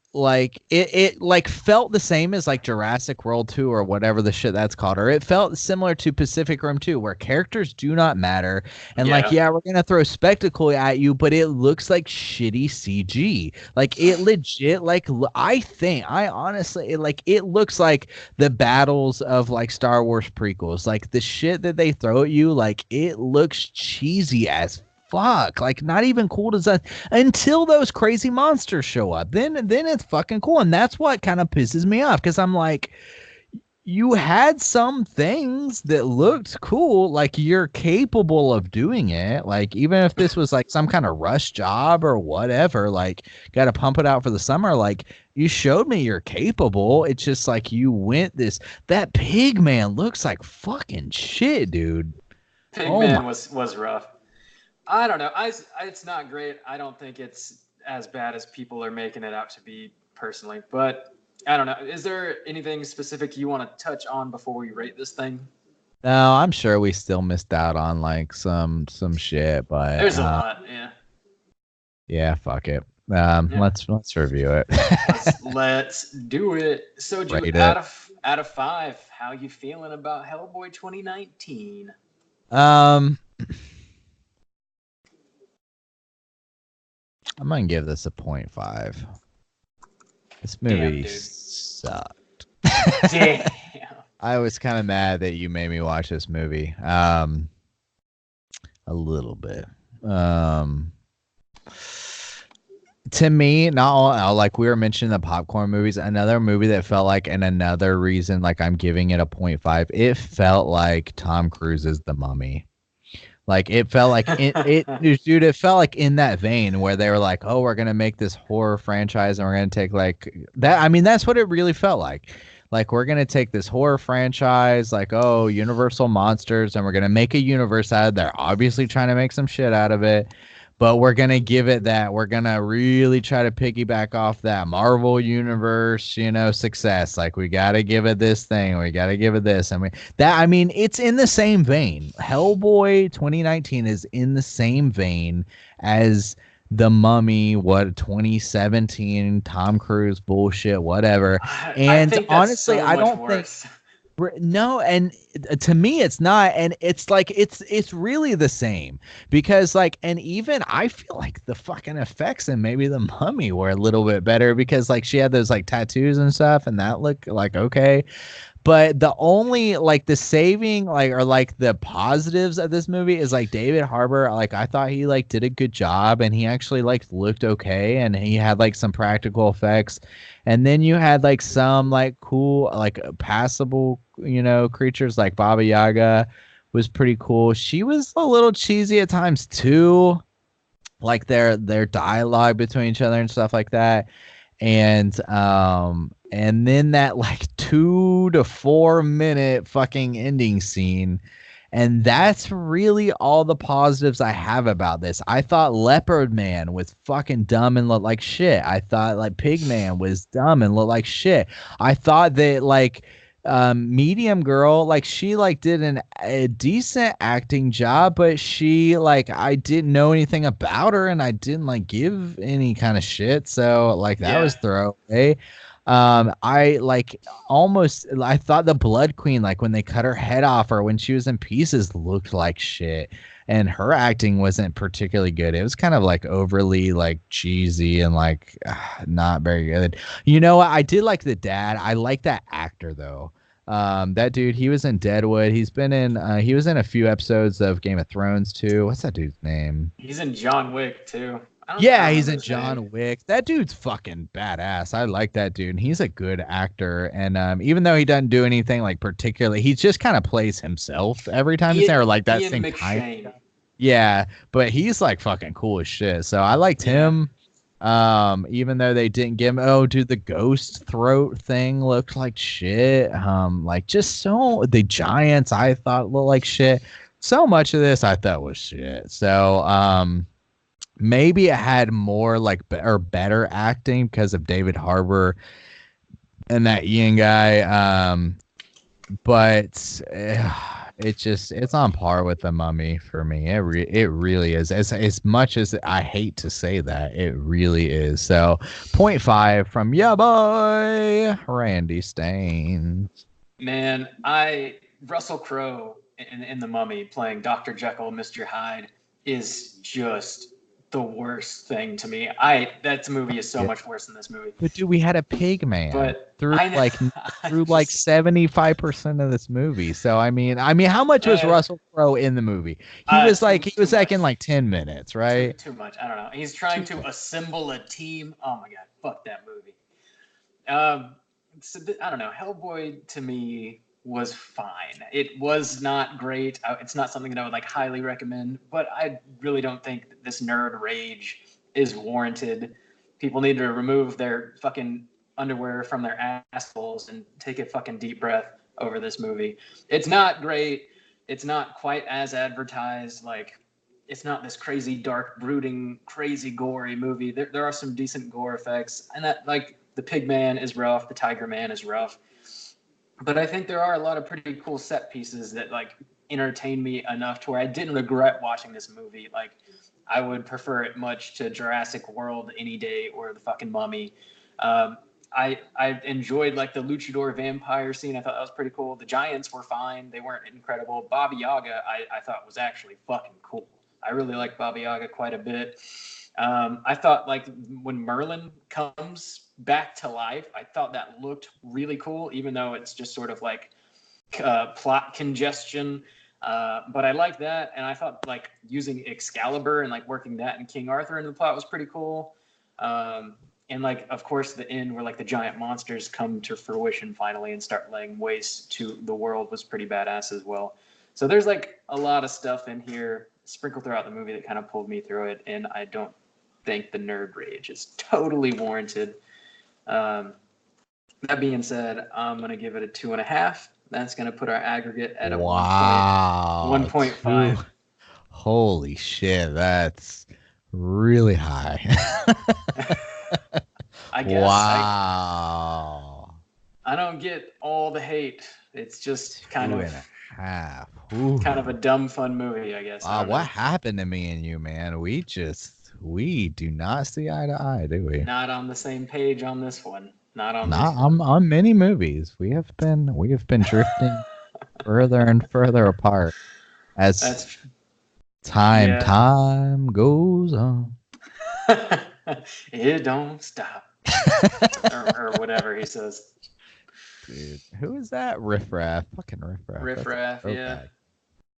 B: felt the same as like Jurassic World 2 or whatever the shit that's called, or it felt similar to Pacific Rim 2, where characters do not matter, and we're gonna throw spectacle at you, but it looks like shitty CG. Like it legit, like I honestly, it looks like the battles of like Star Wars prequels. Like the shit that they throw at you, like it looks cheesy as fuck, like not even cool design until those crazy monsters show up. Then it's fucking cool, and that's what kind of pisses me off, because I'm like, you had some things that looked cool, like you're capable of doing it. Like even if this was like some kind of rush job or whatever, like got to pump it out for the summer. Like you showed me you're capable. It's just like you went that pig man looks like fucking shit, dude.
A: Pigman was rough. I don't know. It's not great. I don't think it's as bad as people are making it out to be personally, but I don't know. Is there anything specific you want to touch on before we rate this thing?
B: No, I'm sure we still missed out on like some shit, but
A: there's a lot. Yeah.
B: Yeah, fuck it.
A: Yeah.
B: Let's review it.
A: let's do it. So, Drew, out of 5, how you feeling about Hellboy 2019?
B: I'm gonna give this a 0.5. This movie sucked.
A: Damn.
B: I was kind of mad that you made me watch this movie. A little bit. To me, not all, like we were mentioning the popcorn movies, another movie that felt like, and another reason like I'm giving it a 0.5, it felt like Tom Cruise's The Mummy. Like it felt like dude, it felt like in that vein where they were like, oh, we're gonna make this horror franchise and we're gonna take like that. I mean, that's what it really felt like. Like we're gonna take this horror franchise, like, oh, Universal Monsters, and we're gonna make a universe out of it. They're obviously trying to make some shit out of it, but we're gonna give it that. We're gonna really try to piggyback off that Marvel universe, success. Like we gotta give it this thing, we gotta give it this. I mean, it's in the same vein. Hellboy 2019 is in the same vein as The Mummy, 2017 Tom Cruise bullshit, whatever. And
A: I
B: honestly,
A: so
B: I don't
A: worse.
B: think. No, and to me it's not, and it's like it's really the same, because like, and even I feel like the fucking effects and maybe The Mummy were a little bit better, because like she had those like tattoos and stuff and that looked like okay. But the only like the saving like or like the positives of this movie is like David Harbour. Like I thought he like did a good job, and he actually like looked okay, and he had like some practical effects. And then you had like some like cool like passable creatures, like Baba Yaga was pretty cool. She was a little cheesy at times too, like their dialogue between each other and stuff like that. And then that like 2 to 4 minute fucking ending scene. And that's really all the positives I have about this. I thought Leopard Man was fucking dumb and looked like shit. I thought like Pig Man was dumb and looked like shit. I thought that like Medium Girl, like she like did a decent acting job, but she like I didn't know anything about her, and I didn't like give any kind of shit, so like that was throwaway. I like I thought the Blood Queen, like when they cut her head off or when she was in pieces, looked like shit, and her acting wasn't particularly good. It was kind of like overly like cheesy and like not very good. You know what? I did like the dad. I like that actor though. That dude, he was in Deadwood. He was in a few episodes of Game of Thrones too. What's that dude's name?
A: He's in John Wick too.
B: Yeah, he's in John Wick. That dude's fucking badass. I like that dude. And he's a good actor. And even though he doesn't do anything like particularly, he just kind of plays himself every time he's there, like that same kind. Yeah, but he's like fucking cool as shit. So I liked him. Even though they didn't give him, dude, the ghost throat thing looked like shit. Like just the giants I thought looked like shit. So much of this I thought was shit. So maybe it had more like better acting because of David Harbour and that Ian guy. But it's on par with The Mummy for me. It really is. As much as I hate to say that, it really is. So 0.5 from ya boy Randy Staines. Man,
A: Russell Crowe in The Mummy playing Dr. Jekyll, Mr. Hyde is just the worst thing to me. That movie is so much worse than this movie.
B: But dude, we had a pig man through 75% of this movie. So I mean, how much was Russell Crowe in the movie? He was like in like 10 minutes, right?
A: Too much. I don't know. He's trying to assemble a team. Oh my god, fuck that movie. I don't know. Hellboy to me was fine. It was not great. It's not something that I would like highly recommend, but I really don't think that this nerd rage is warranted. People need to remove their fucking underwear from their assholes and take a fucking deep breath over this movie. It's not great. It's not quite as advertised. Like, it's not this crazy, dark, brooding, crazy, gory movie. There are some decent gore effects, and that, like, the pig man is rough, the tiger man is rough. But I think there are a lot of pretty cool set pieces that like entertain me enough to where I didn't regret watching this movie. Like, I would prefer it much to Jurassic World any day or the fucking Mummy. I enjoyed like the luchador vampire scene. I thought that was pretty cool. The giants were fine. They weren't incredible. Baba Yaga, I thought was actually fucking cool. I really like Baba Yaga quite a bit. I thought like when Merlin comes back to life, I thought that looked really cool, even though it's just sort of like plot congestion. But I like that, and I thought like using Excalibur and like working that and King Arthur in the plot was pretty cool. And like, of course, the end where like the giant monsters come to fruition finally and start laying waste to the world was pretty badass as well. So there's like a lot of stuff in here sprinkled throughout the movie that kind of pulled me through it, and I don't think the nerd rage is totally warranted. That being said, I'm going to give it a 2.5. That's going to put our aggregate at a 1.5.
B: Holy shit, that's really high.
A: I guess.
B: Wow.
A: I don't get all the hate. It's just kind of a dumb, fun movie, I guess.
B: What happened to me and you, man? We do not see eye to eye, do we?
A: Not on the same page on this one. Not
B: on many movies. We have been drifting further and further apart as time goes on.
A: It don't stop. or whatever he says.
B: Dude, who is that? Riff-Raff. Fucking Riff-Raff.
A: Riff-Raff, yeah.
B: Bag.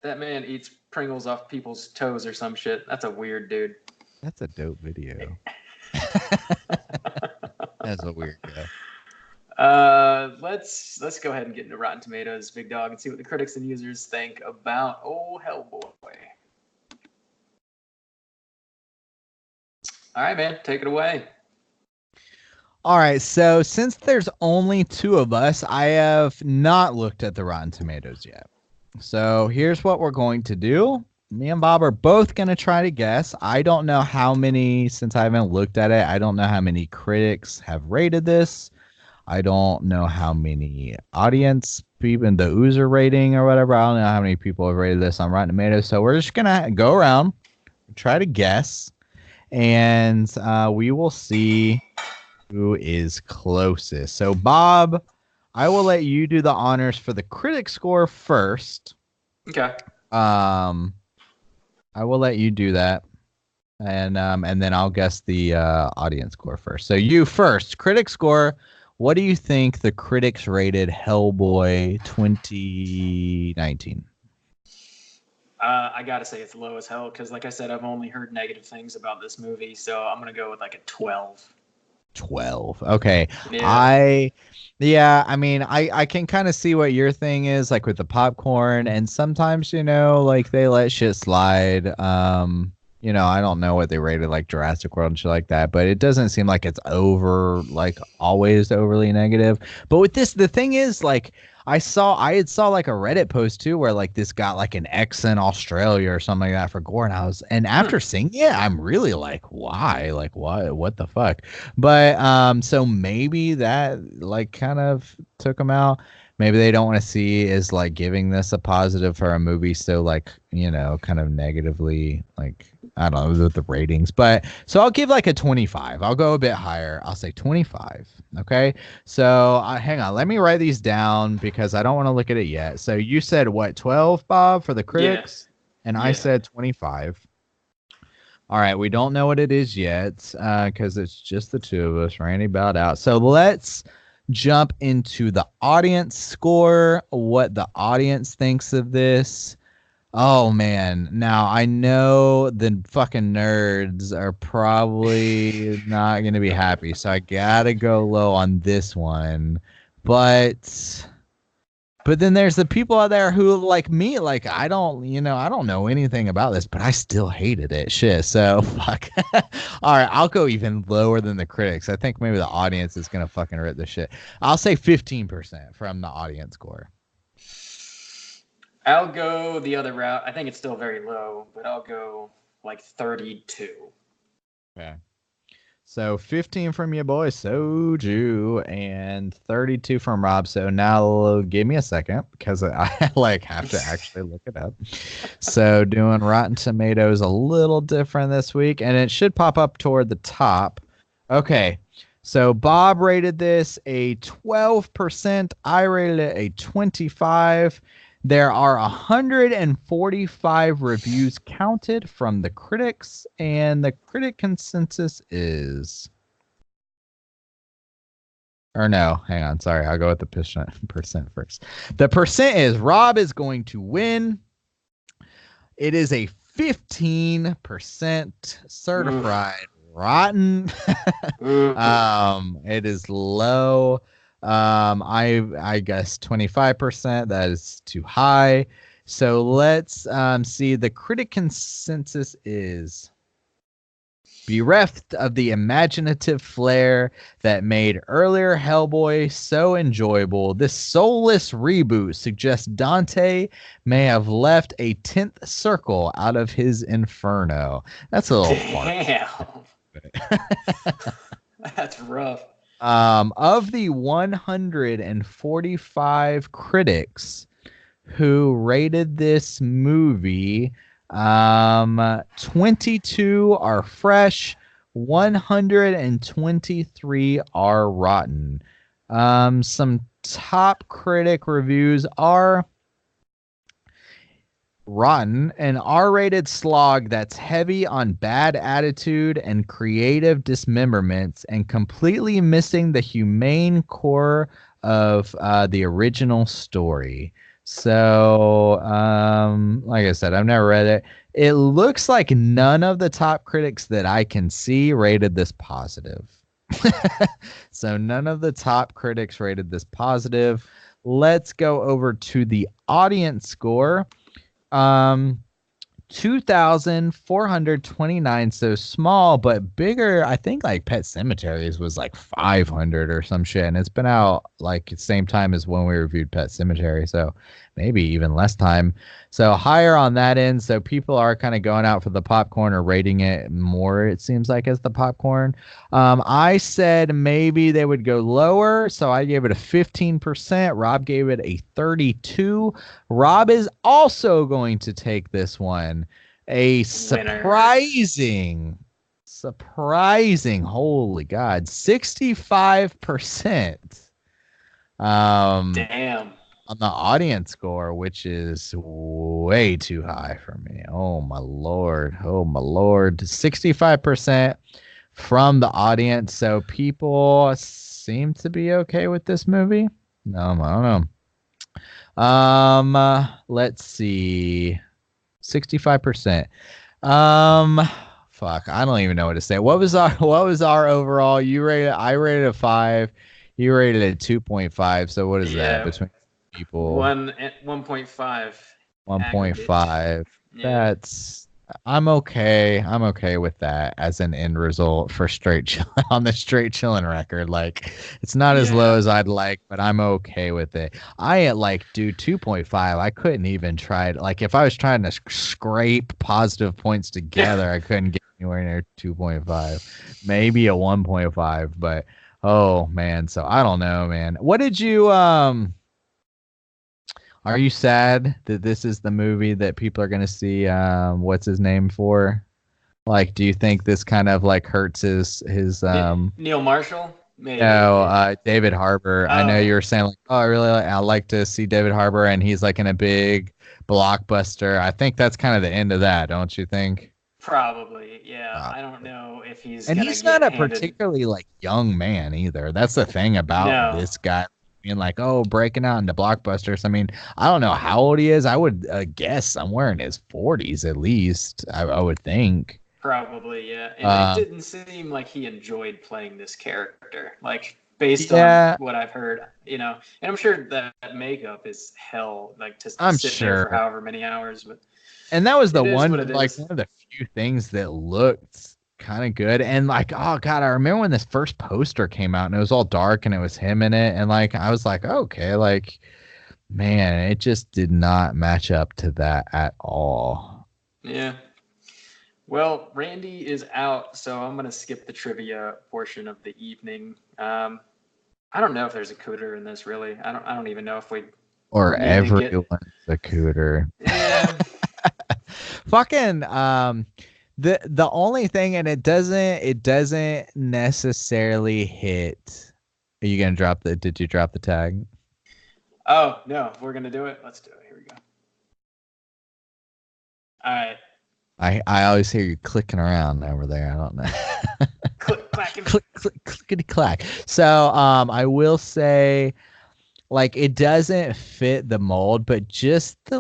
A: That man eats Pringles off people's toes or some shit. That's a weird dude.
B: That's a dope video. That's a weird guy.
A: Let's go ahead and get into Rotten Tomatoes, big dog, and see what the critics and users think about Hellboy. All right, man, take it away.
B: All right, so since there's only two of us, I have not looked at the Rotten Tomatoes yet. So here's what we're going to do. Me and Bob are both going to try to guess. I don't know how many, since I haven't looked at it, I don't know how many critics have rated this. I don't know how many audience, even the user rating or whatever. I don't know how many people have rated this on Rotten Tomatoes. So we're just going to go around, try to guess, and we will see who is closest. So, Bob, I will let you do the honors for the critic score first.
A: Okay.
B: I will let you do that, and then I'll guess the audience score first. So you first, critic score. What do you think the critics rated Hellboy 2019?
A: I gotta say it's low as hell because, like I said, I've only heard negative things about this movie, so I'm gonna go with like a 12.
B: 12. Okay.
A: Yeah.
B: I mean, I can kind of see what your thing is, like with the popcorn, and sometimes, like they let shit slide. I don't know what they rated like Jurassic World and shit like that, but it doesn't seem like it's like always overly negative. But with this, the thing is, like, I had saw like a Reddit post too where like this got like an X in Australia or something like that for gore, and after seeing it, I'm really like, why? Like, what the fuck? But so maybe that like kind of took them out. Maybe they don't want to see is like giving this a positive for a movie so like, kind of negatively, like, I don't know, with the ratings. But so I'll give like a 25. I'll go a bit higher. I'll say 25. Okay. So hang on. Let me write these down because I don't want to look at it yet. So you said what, 12, Bob, for the critics? Yeah. And I said 25. All right. We don't know what it is yet because it's just the two of us. Randy bowed out. So let's jump into the audience score, what the audience thinks of this. Oh man, now I know the fucking nerds are probably not going to be happy, so I gotta go low on this one. But then there's the people out there who, like me, like I don't know anything about this, but I still hated it. Shit. So fuck. All right, I'll go even lower than the critics. I think maybe the audience is gonna fucking rip the shit. I'll say 15% from the audience score.
A: I'll go the other route. I think it's still very low, but I'll go like 32.
B: Okay. So 15 from your boy Soju and 32 from Rob. So now give me a second because I like have to actually look it up. So doing Rotten Tomatoes a little different this week, and it should pop up toward the top. Okay. So Bob rated this a 12%. I rated it a 25. There are 145 reviews counted from the critics, and the critic consensus is... Or no, hang on. Sorry, I'll go with the percent first. The percent is Rob is going to win. It is a 15% certified rotten. It is low. I guess 25%. That is too high. So let's see. The critic consensus is bereft of the imaginative flair that made earlier Hellboy so enjoyable. This soulless reboot suggests Dante may have left a 10th circle out of his inferno. That's a little
A: Damn. That's rough.
B: Of the 145 critics who rated this movie, 22 are fresh, 123 are rotten. Some top critic reviews are rotten, an R-rated slog that's heavy on bad attitude and creative dismemberments and completely missing the humane core of the original story. So, like I said, I've never read it. It looks like none of the top critics that I can see rated this positive. So none of the top critics rated this positive. Let's go over to the audience score. 2,429, so small but bigger. I think like Pet Sematary was like 500 or some shit, and it's been out like the same time as when we reviewed Pet Sematary, so maybe even less time. So higher on that end. So people are kind of going out for the popcorn or rating it more, it seems like, as the popcorn. I said maybe they would go lower, so I gave it a 15%. Rob gave it a 32. Rob is also going to take this one. A surprising, holy God, 65%.
A: Damn.
B: On the audience score, which is way too high for me. Oh my lord. 65% from the audience. So people seem to be okay with this movie. I don't know. Let's see. 65%. Fuck, I don't even know what to say. What was our overall? I rated a 5. You rated a 2.5. So what is that between people?
A: 1.5.
B: 1.5. Yeah. I'm okay with that as an end result for on the straight chilling record. Like, it's not as low as I'd like, but I'm okay with it. I 2.5. I couldn't even try it. Like, if I was trying to scrape positive points together, I couldn't get anywhere near 2.5. Maybe a 1.5, but oh man. So I don't know, man. What did you Are you sad that this is the movie that people are going to see what's his name for? Like, do you think this kind of like hurts his
A: Neil Marshall? Maybe.
B: No, David Harbour. I know you were saying like, oh, I like to see David Harbour, and he's like in a big blockbuster. I think that's kind of the end of that, don't you think?
A: Probably, yeah. I don't know if he's
B: and he's not a particularly like young man either. That's the thing about this guy. Being like, oh, breaking out into blockbusters. I mean, I don't know how old he is. I would guess somewhere in his 40s at least. I would think.
A: Probably, yeah. And it didn't seem like he enjoyed playing this character. Like, based on what I've heard, and I'm sure that makeup is hell, like to
B: I'm
A: sit
B: sure.
A: there for however many hours, but
B: and that was the one
A: one of
B: the few things that looked kind of good. And like, oh god, I remember when this first poster came out and it was all dark and it was him in it, and like I was like, okay, like man, it just did not match up to that at all.
A: Yeah. Well, Randy is out, so I'm gonna skip the trivia portion of the evening. I don't know if there's a cooter in this, really. I don't even know if we
B: or everyone's a cooter.
A: Yeah.
B: Fucking the only thing, and it doesn't necessarily hit. Are you gonna drop the? Did you drop the tag?
A: Oh no, if we're gonna do it, let's do it. Here we go. All right.
B: I always hear you clicking around over there. I don't know.
A: Click, clacking.
B: Click, clickety clack. So I will say, like, it doesn't fit the mold, but just the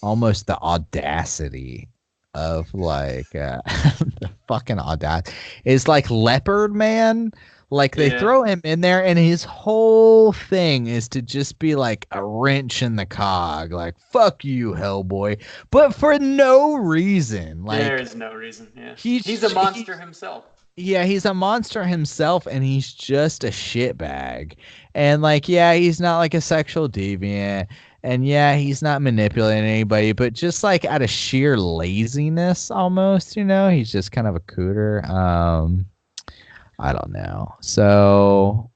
B: almost the audacity of like the fucking audacity is like Leopard Man. Like they throw him in there and his whole thing is to just be like a wrench in the cog, like fuck you, Hellboy, but for no reason. Like
A: there is no reason. Yeah, he's a monster himself.
B: Yeah, he's a monster himself, and he's just a shitbag. And like, yeah, he's not like a sexual deviant, and yeah, he's not manipulating anybody, but just like out of sheer laziness, almost, he's just kind of a cooter. I don't know. So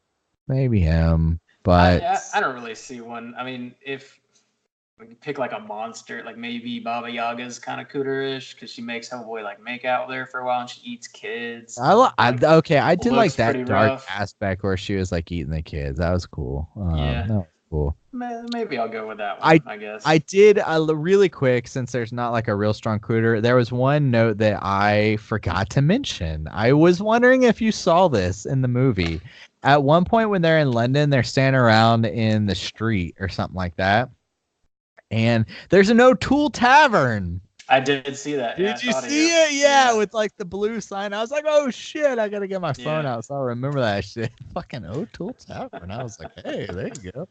B: maybe him, but
A: I don't really see one. I mean, if we could pick like a monster, like maybe Baba Yaga's kind of cooterish because she makes Hellboy like make out there for a while and she eats kids.
B: I did like that dark aspect where she was like eating the kids. That was cool.
A: Yeah,
B: that was cool.
A: Maybe I'll go with that one. I guess
B: I did really quick, since there's not like a real strong cooter. There was one note that I forgot to mention. I was wondering if you saw this in the movie. At one point when they're in London, they're standing around in the street or something like that, and there's an O'Toole Tavern.
A: I did see that.
B: Did you see it? Yeah, with like the blue sign. I was like, oh shit, I gotta get my phone out so I remember that shit. Fucking O'Toole Tavern. I was like, hey, there you go.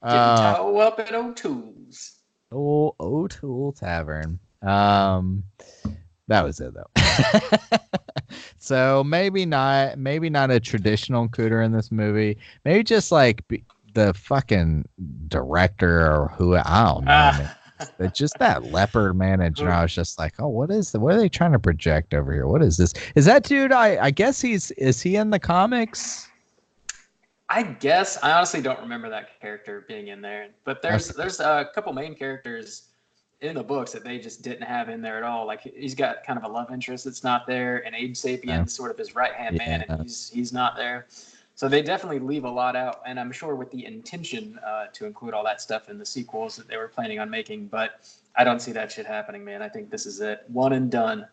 A: Getting toe up at O'Toole's.
B: O'Toole Tavern. That was it though. So maybe not a traditional cooter in this movie. Maybe just like the fucking director or who, I don't know. Just that Leopard Man in general. I was just like, oh, what are they trying to project over here? What is this? Is that dude? I guess is he in the comics?
A: I guess I honestly don't remember that character being in there, but there's a couple main characters in the books that they just didn't have in there at all. Like he's got kind of a love interest that's not there, and Abe Sapien's sort of his right hand man, and he's not there. So they definitely leave a lot out, and I'm sure with the intention to include all that stuff in the sequels that they were planning on making. But I don't see that shit happening, man. I think this is it, one and done.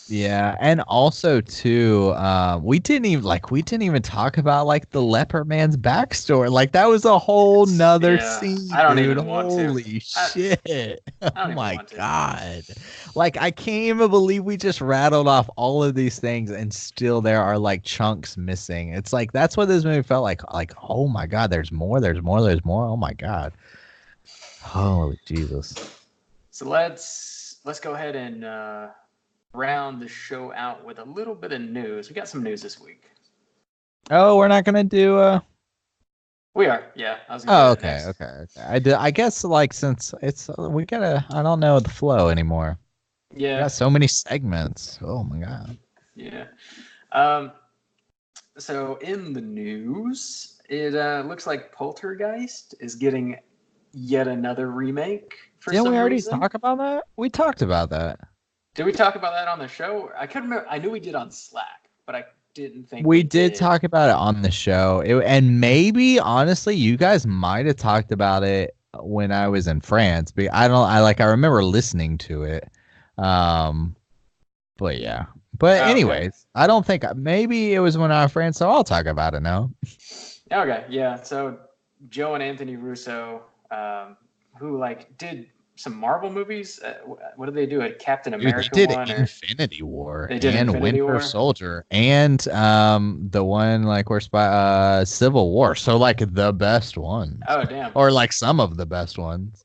B: Yeah, and also too, we didn't even talk about like the Leopard Man's backstory. Like that was a whole nother scene.
A: I don't even want to.
B: Holy shit! Oh my god! Like I can't even believe we just rattled off all of these things, and still there are like chunks missing. It's like that's what this movie felt like. Like oh my god, there's more. Oh my god! Holy Jesus!
A: So let's go ahead and round the show out with a little bit of news. We got some news this week.
B: Oh, we're not gonna do
A: We are, yeah.
B: Okay. I guess like since it's we gotta. I don't know the flow anymore.
A: Yeah.
B: We got so many segments. Oh my god.
A: Yeah. So in the news, it looks like Poltergeist is getting yet another remake.
B: Didn't we already talk about that? We talked about that.
A: Did we talk about that on the show? I couldn't remember. I knew we did on Slack, but I didn't think
B: we did talk about it on the show. And maybe, honestly, you guys might have talked about it when I was in France. But I remember listening to it. But yeah. But anyways, okay. I don't think maybe it was when I was in France, so I'll talk about it now.
A: Okay, yeah. So Joe and Anthony Russo, who did Marvel movies. What did they do? A Captain
B: Dude, they
A: America
B: did
A: one, or
B: Infinity War
A: they did
B: and
A: Infinity
B: Winter
A: War?
B: Soldier and the one like where Civil War. So like the best ones.
A: Oh, damn.
B: Or like some of the best ones.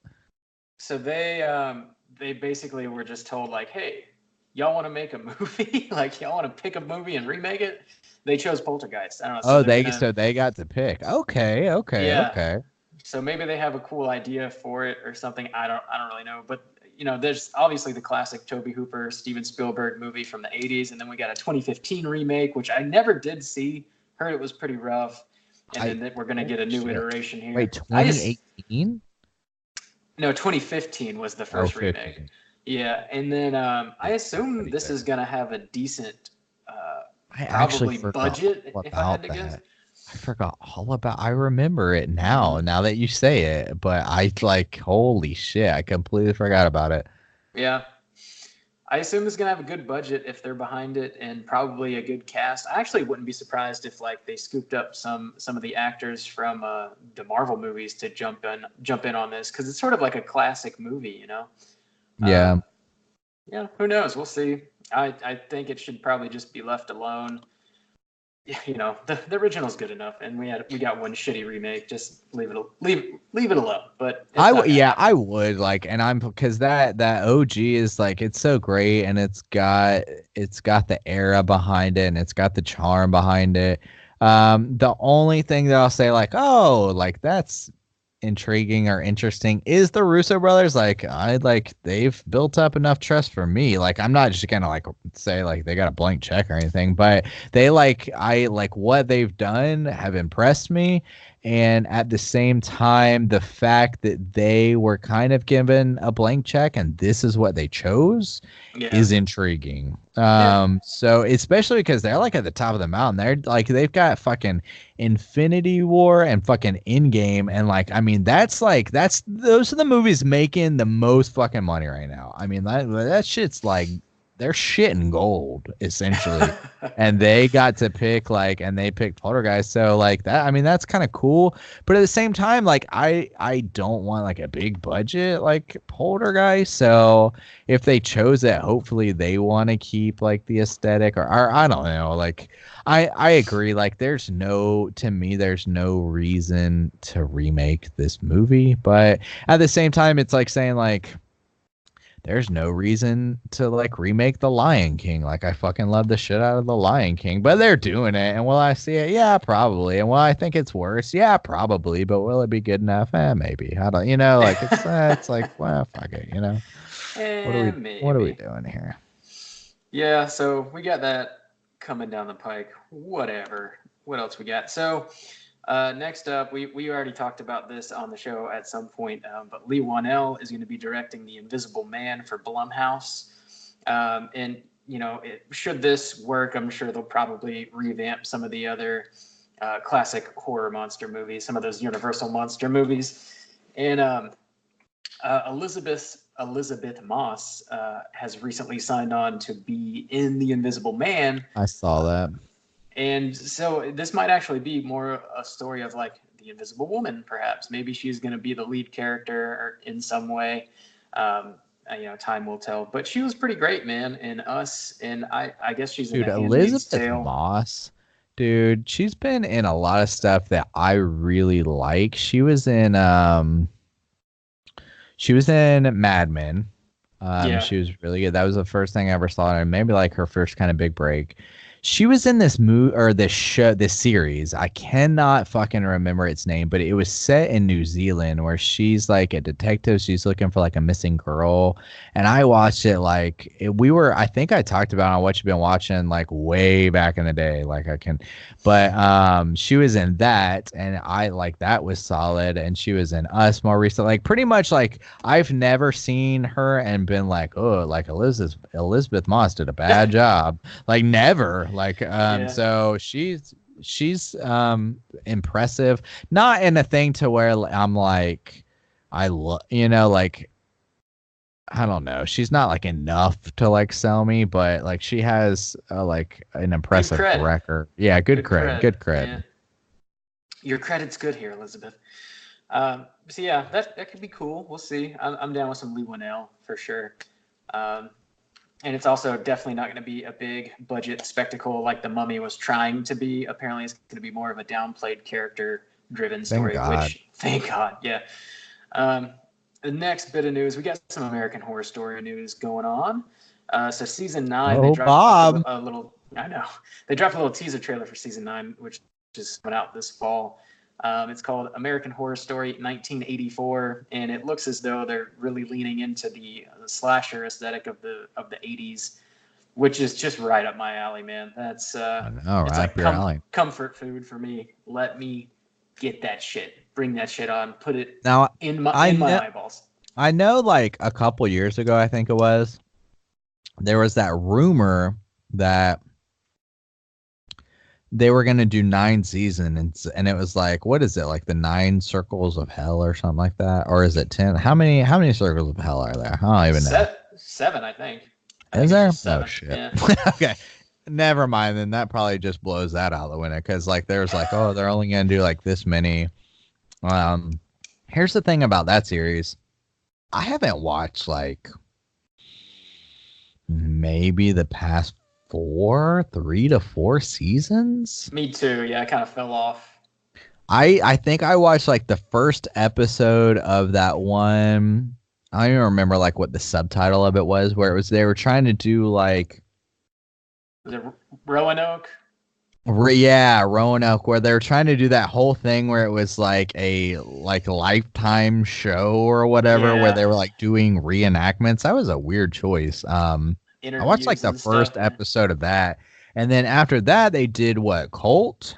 A: So they basically were just told like, hey, y'all want to make a movie? Like y'all want to pick a movie and remake it? They chose Poltergeist. I don't know. So
B: Oh,
A: they're gonna,
B: so they got to pick. Okay, okay,
A: yeah.
B: okay.
A: So maybe they have a cool idea for it or something. I don't really know. But there's obviously the classic Tobe Hooper, Steven Spielberg movie from the 80s, and then we got a 2015 remake, which I never did see. Heard it was pretty rough. And then we're gonna get a new iteration here.
B: Wait, 2018?
A: No, 2015 was the first remake. Yeah, and then I assume this is gonna have a decent,
B: I
A: probably budget. If I had to guess.
B: I forgot all about. I remember it now. Now that you say it, but I like holy shit! I completely forgot about it.
A: Yeah, I assume it's gonna have a good budget if they're behind it, and probably a good cast. I actually wouldn't be surprised if like they scooped up some of the actors from the Marvel movies to jump in on this, because it's sort of like a classic movie,
B: Yeah.
A: Yeah, who knows? We'll see. I think it should probably just be left alone. The original's good enough, and we got one shitty remake. Just leave it alone. But
B: I would like, and I'm because that OG is like it's so great, and it's got the era behind it, and it's got the charm behind it. The only thing that I'll say like, oh, like that's intriguing or interesting is the Russo brothers. Like they've built up enough trust for me. Like I'm not just gonna like say like they got a blank check or anything, but they I like what they've done have impressed me. And at the same time, the fact that they were kind of given a blank check and this is what they chose is intriguing. So especially because they're like at the top of the mountain. They're like they've got fucking Infinity War and fucking Endgame, and like I mean that's those are the movies making the most fucking money right now. I mean that shit's like they're shitting gold essentially. And they got to pick and they picked Poltergeist. So like that, I mean, that's kind of cool. But at the same time, like I don't want like a big budget like Poltergeist. So if they chose it, hopefully they want to keep like the aesthetic or I don't know. Like I agree. Like there's no reason to remake this movie. But at the same time, it's like saying like, there's no reason to like remake The Lion King. Like I fucking love the shit out of The Lion King, but they're doing it. And will I see it? Yeah, probably. And will I think it's worse? Yeah, probably. But will it be good enough? Maybe. I don't. Like it's like well, fuck it. What are we doing here?
A: Yeah. So we got that coming down the pike. Whatever. What else we got? So. Next up, we already talked about this on the show at some point, but Lee Whannell is going to be directing The Invisible Man for Blumhouse. And, should this work, I'm sure they'll probably revamp some of the other classic horror monster movies, some of those Universal monster movies. And Elizabeth Moss has recently signed on to be in The Invisible Man.
B: I saw that.
A: And so this might actually be more a story of like the Invisible Woman, perhaps. Maybe she's going to be the lead character in some way. Time will tell. But she was pretty great, man, in Us. And I guess she's in
B: Elizabeth Moss. Dude, she's been in a lot of stuff that I really like. She was in Mad Men. She was really good. That was the first thing I ever saw her. Maybe like her first kind of big break. She was in this movie or this series. I cannot fucking remember its name, but it was set in New Zealand where she's like a detective. She's looking for like a missing girl. And I watched it I think I talked about on What You've Been Watching like way back in the day. But she was in that and I like that was solid. And she was in Us more recently. Like pretty much like I've never seen her and been like, oh, like Elizabeth Moss did a bad job. Like never. So she's impressive, not in a thing to where I'm like I don't know, she's not like enough to like sell me, but like she has like an impressive record. Yeah, good cred.
A: Yeah. Your credit's good here, Elizabeth. So yeah, that could be cool. We'll see. I'm down with some Lee Winnell for sure. Um, and it's also definitely not going to be a big budget spectacle like The Mummy was trying to be. Apparently, it's going to be more of a downplayed character-driven
B: Thank
A: story.
B: God.
A: Which, thank God, yeah. Um, the next bit of news, we got some American Horror Story news going on. So season 9, they
B: Oh,
A: dropped
B: Bob.
A: a little. I know they dropped a little teaser trailer for season 9, which is coming out this fall. It's called American Horror Story 1984, and it looks as though they're really leaning into the slasher aesthetic of the 80s, which is just right up my alley, man. That's
B: I know,
A: it's
B: right
A: like
B: up your alley.
A: comfort food for me. Let me get that shit, bring that shit on, put it
B: Now,
A: in
B: I
A: my
B: know,
A: eyeballs.
B: I know, like a couple years ago, I think it was, there was that rumor that they were going to do 9 seasons, and it was like, what is it, like the 9 circles of hell or something like that, or is it 10? How many circles of hell are there? I don't even know.
A: Seven, I think.
B: Is
A: It's
B: there?
A: just
B: Oh
A: seven.
B: shit.
A: Yeah.
B: Okay, never mind. Then that probably just blows that out the window, because like there's like, oh, they're only going to do like this many. Um, Here's the thing about that series. I haven't watched like maybe the past 3 to 4 seasons.
A: Me too. Yeah, I kind of fell off.
B: I think I watched like the first episode of that one. I don't even remember like what the subtitle of it was, where it was they were trying to do like,
A: Was it Roanoke?
B: yeah, Roanoke, where they were trying to do that whole thing where it was like a like Lifetime show or whatever, where
A: Yeah.
B: they were like doing reenactments. That was a weird choice. I watched like
A: Interviews
B: the
A: and stuff.
B: first episode of that, and then after that they did what, Cult,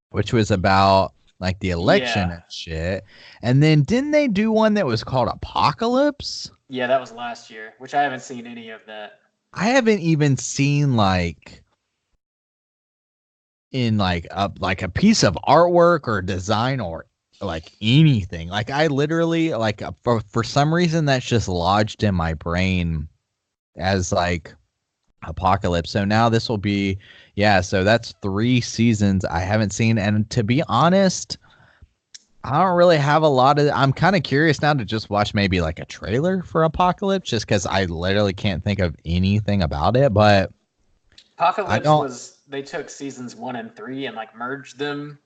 B: which was about like the election
A: Yeah.
B: and shit. And then didn't they do one that was called Apocalypse?
A: Yeah, that was last year, which I haven't seen any of that.
B: I haven't even seen like in like a piece of artwork or design or like anything. Like I literally like for some reason that's just lodged in my brain as like Apocalypse. So now this will be, yeah, so that's 3 seasons I haven't seen, and to be honest, I don't really have a lot of. I'm kind of curious now to just watch maybe like a trailer for Apocalypse, just because I literally can't think of anything about it. But I
A: Apocalypse
B: don't.
A: was they took seasons 1 and 3 and like merged them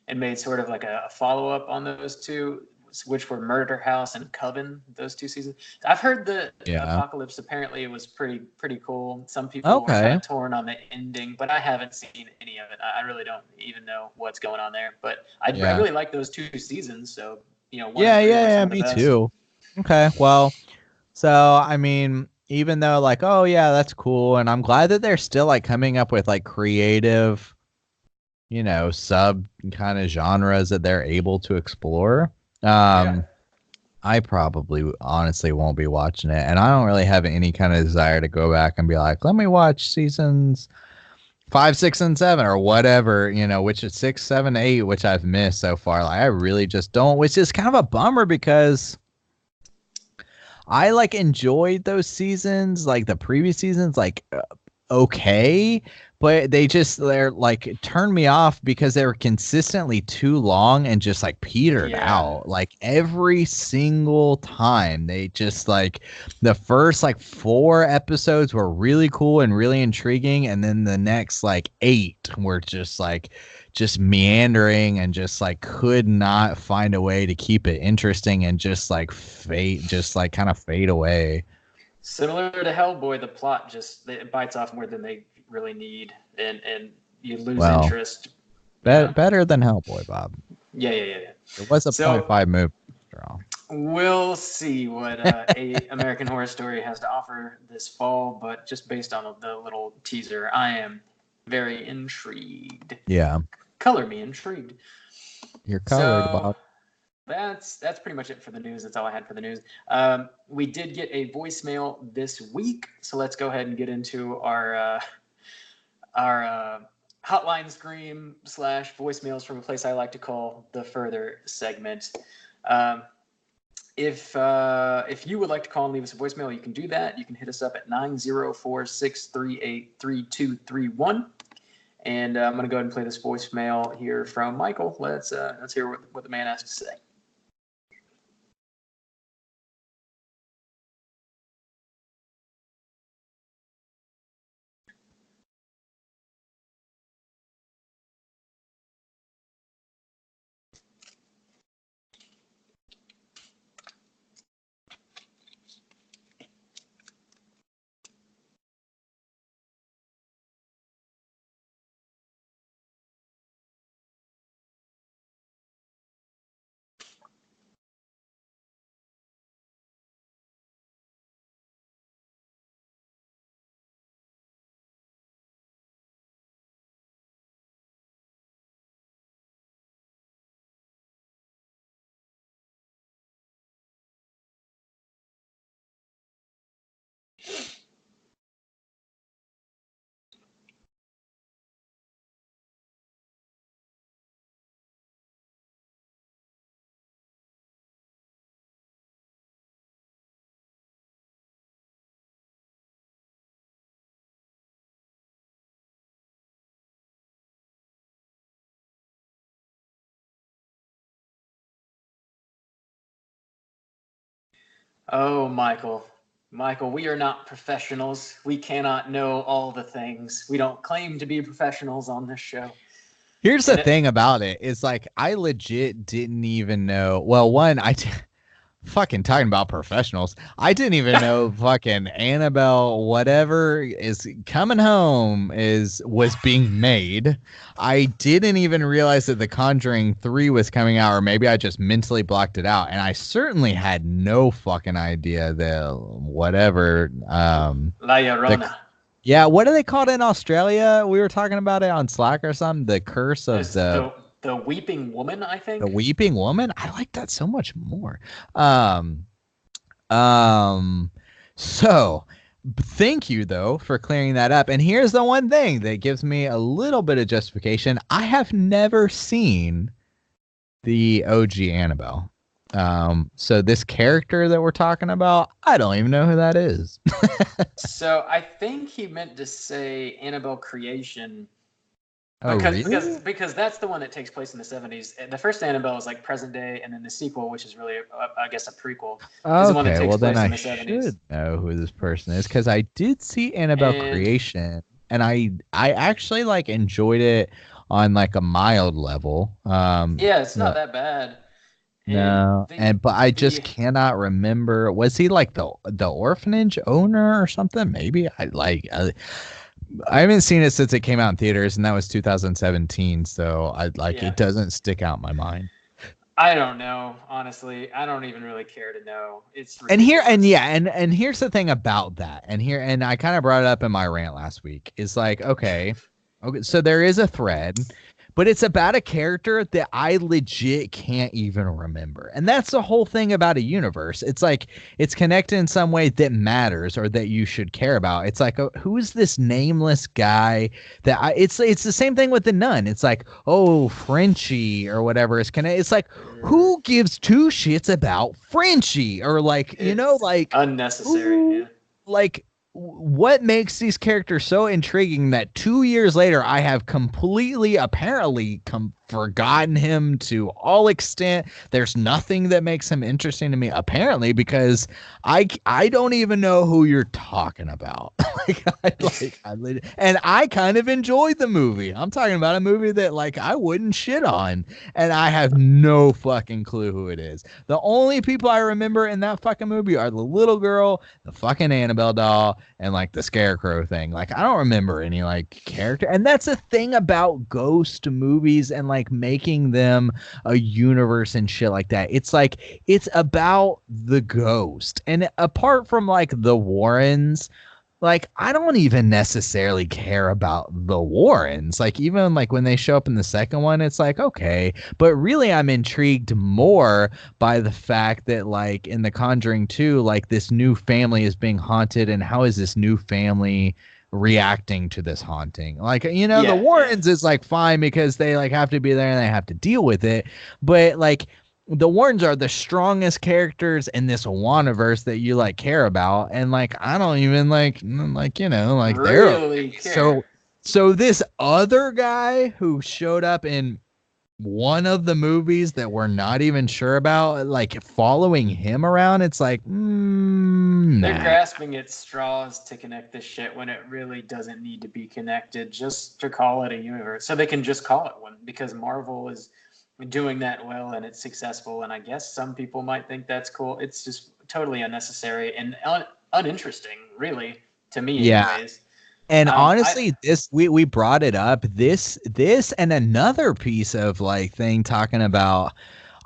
A: and made sort of like a follow up on those two, which were Murder House and Coven. Those 2 seasons. I've heard the
B: Yeah.
A: Apocalypse apparently it was pretty cool. Some people were kind
B: Okay.
A: of torn on the ending, but I haven't seen any of it. I really don't even know what's going on there. But I
B: Yeah.
A: really like those 2 seasons. So one
B: Yeah.
A: and three
B: Yeah.
A: were some
B: Yeah.
A: of the
B: Me
A: best.
B: too. Okay. Well, so I mean, even though like, oh yeah, that's cool, and I'm glad that they're still like coming up with like creative, sub kind of genres that they're able to explore.
A: Yeah.
B: I probably honestly won't be watching it, and I don't really have any kind of desire to go back and be like, let me watch seasons 5, 6, and 7 or whatever, which is 6, 7, 8, which I've missed so far. Like I really just don't, which is kind of a bummer because I like enjoyed those seasons, like the previous seasons, like okay, but they're like turned me off because they were consistently too long and just like petered
A: Yeah.
B: out. Like every single time, they just like the first like 4 episodes were really cool and really intriguing, and then the next like 8 were just meandering and just like could not find a way to keep it interesting and just like kind of fade away.
A: Similar to Hellboy, the plot just it bites off more than they really need, and you lose
B: Well,
A: interest. Yeah,
B: better than Hellboy, Bob.
A: yeah.
B: It was a
A: So
B: 0.5 movie after all.
A: we'll see what a American Horror Story has to offer this fall, but just based on the little teaser, I am very intrigued.
B: Yeah,
A: Color me intrigued.
B: you're colored,
A: So
B: Bob.
A: that's pretty much it for the news. That's all I had for the news. We did get a voicemail this week, so let's go ahead and get into our hotline scream / voicemails from a place I like to call the further segment. If you would like to call and leave us a voicemail, you can do that. You can hit us up at 904-638-3231. And I'm going to go ahead and play this voicemail here from Michael. Let's hear what the man has to say. Oh, Michael. Michael, we are not professionals. We cannot know all the things. We don't claim to be professionals on this show.
B: Here's the thing about it. It's like I legit didn't even know. Well, one, fucking talking about professionals. I didn't even know fucking Annabelle whatever is coming home was being made. I didn't even realize that The Conjuring 3 was coming out, or maybe I just mentally blocked it out. And I certainly had no fucking idea that whatever
A: La Llorona.
B: yeah, what do they call it in Australia? We were talking about it on Slack or something. The curse of
A: the weeping woman, I think.
B: The weeping woman. I like that so much more. So thank you though for clearing that up. And here's the one thing that gives me a little bit of justification. I have never seen the OG Annabelle. So this character that we're talking about, I don't even know who that is.
A: So I think he meant to say Annabelle Creation.
B: Oh, really?
A: Because that's the one that takes place in the 70s. The first Annabelle is like present day, and then the sequel, which is really, I guess, a prequel, is the one that takes place in the 70s.
B: Should know who this person is because I did see Annabelle Creation, and I actually like enjoyed it on like a mild level.
A: Yeah, it's not that bad.
B: But I just cannot remember. Was he like the orphanage owner or something? Maybe I haven't seen it since it came out in theaters, and that was 2017. So it doesn't stick out in my mind.
A: I don't know, honestly. I don't even really care to know. It's
B: ridiculous. And here's the thing about that. And I kind of brought it up in my rant last week. It's like, okay, so there is a thread, but it's about a character that I legit can't even remember. And that's the whole thing about a universe. It's like it's connected in some way that matters or that you should care about. It's like, who's this nameless guy that it's the same thing with the nun. It's like, oh, Frenchie or whatever is connected. It's like, who gives two shits about Frenchie or like, like
A: unnecessary. Yeah.
B: Like, what makes these characters so intriguing that 2 years later I have completely apparently forgotten him to all extent. There's nothing that makes him interesting to me apparently because I don't even know who you're talking about. And I kind of enjoyed the movie. I'm talking about a movie that like I wouldn't shit on, and I have no fucking clue who it is. The only people I remember in that fucking movie are the little girl, the fucking Annabelle doll, and like the scarecrow thing. Like I don't remember any like character. And that's the thing about ghost movies and like making them a universe and shit like that. It's like it's about the ghost. And apart from like the Warrens, like I don't even necessarily care about the Warrens. Like even like when they show up in the second one, it's like okay, but really I'm intrigued more by the fact that like in The Conjuring 2, like this new family is being haunted, and how is this new family reacting to this haunting? Like the Warrens is like fine because they like have to be there and they have to deal with it, but like the Warrens are the strongest characters in this Wandaverse that you like care about, and like I don't even like
A: really
B: care. So this other guy who showed up in one of the movies that we're not even sure about, like following him around, it's like
A: they're grasping at straws to connect this shit when it really doesn't need to be connected, just to call it a universe. So they can just call it one because Marvel is doing that well and it's successful, and I guess some people might think that's cool. It's just totally unnecessary and uninteresting, really, to me anyways.
B: And honestly, we brought it up, this and another piece of like thing talking about,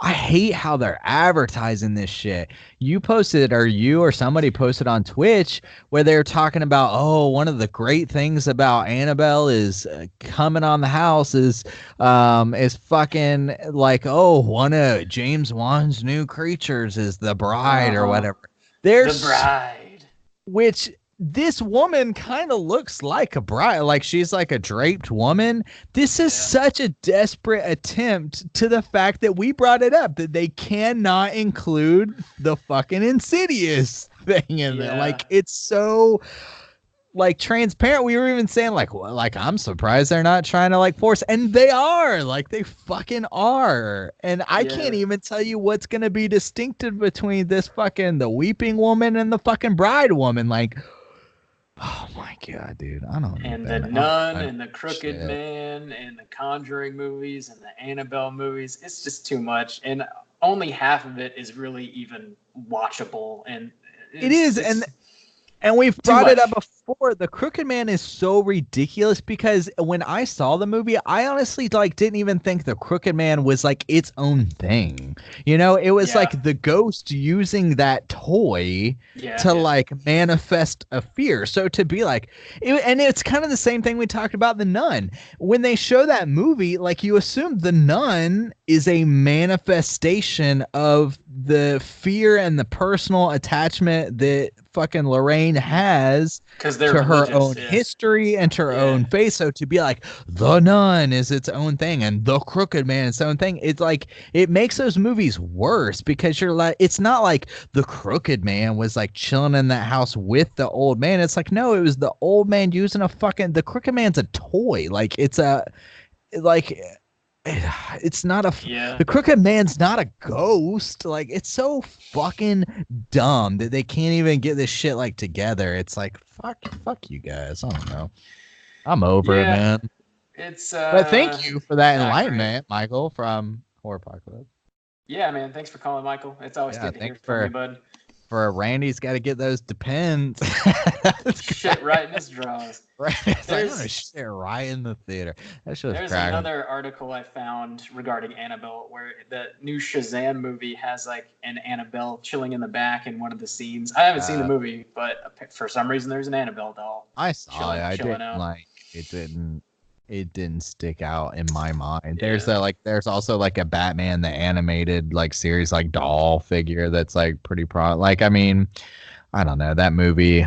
B: I hate how they're advertising this shit. You posted, or you or somebody posted on Twitch where they're talking about, oh, one of the great things about Annabelle is coming on the house is fucking like, oh, one of James Wan's new creatures is the bride or whatever.
A: There's the bride,
B: which this woman kind of looks like a bride, like she's like a draped woman. This is such a desperate attempt to the fact that we brought it up, that they cannot include the fucking Insidious thing in there. Like it's so like transparent. We were even saying like, well, like I'm surprised they're not trying to like force, and they are, like they fucking are. And I can't even tell you what's gonna be distinctive between this fucking the weeping woman and the fucking bride woman. Like, oh my god, dude, I don't know.
A: And the Nun and the Crooked Man and the Conjuring movies and the Annabelle movies. It's just too much, and only half of it is really even watchable. And
B: it is, and we've brought it up before. The Crooked Man is so ridiculous because when I saw the movie, I honestly like didn't even think the Crooked Man was like its own thing. You know, it was like the ghost using that toy to like manifest a fear. So to be like, and it's kind of the same thing we talked about the Nun. When they show that movie, like you assume the Nun is a manifestation of the fear and the personal attachment that fucking Lorraine has to her own history and to her own face. So to be like the Nun is its own thing and the Crooked Man is its own thing, it's like it makes those movies worse because you're like, it's not like the Crooked Man was like chilling in that house with the old man. It's like, no, it was the old man using a fucking, the Crooked Man's a toy. Like it's a, like it's not a the Crooked Man's not a ghost. Like it's so fucking dumb that they can't even get this shit like together. It's like fuck you guys. I don't know. I'm over it, man.
A: It's
B: but thank you for that enlightenment, great. Michael from Horror Apocalypse.
A: Yeah, man. Thanks for calling, Michael. It's always good to hear from you, bud.
B: For Randy's got to get those depends.
A: Shit right in his drawers.
B: Right. There's shit right in the theater. There's
A: another article I found regarding Annabelle where the new Shazam movie has like an Annabelle chilling in the back in one of the scenes. I haven't seen the movie, but for some reason there's an Annabelle doll.
B: I saw it. I didn't like it. It didn't stick out in my mind. There's there's also like a Batman the animated like series like doll figure that's like pretty like, I mean, I don't know, that movie,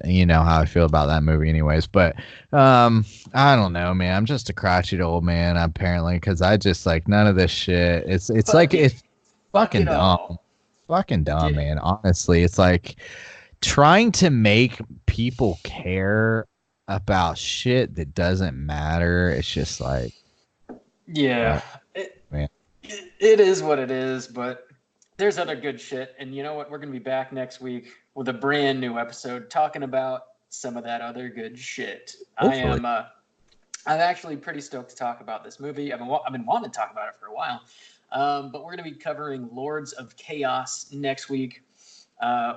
B: you know how I feel about that movie anyways, but I don't know, man. I'm just a crotchety old man apparently, because I just like none of this shit. It's like it's fucking dumb. Fucking dumb, man. Honestly, it's like trying to make people care about shit that doesn't matter. It's just like
A: it is what it is, but there's other good shit. And you know what, we're gonna be back next week with a brand new episode talking about some of that other good shit. Hopefully. I'm actually pretty stoked to talk about this movie. I've been wanting to talk about it for a while, but we're gonna be covering Lords of Chaos next week,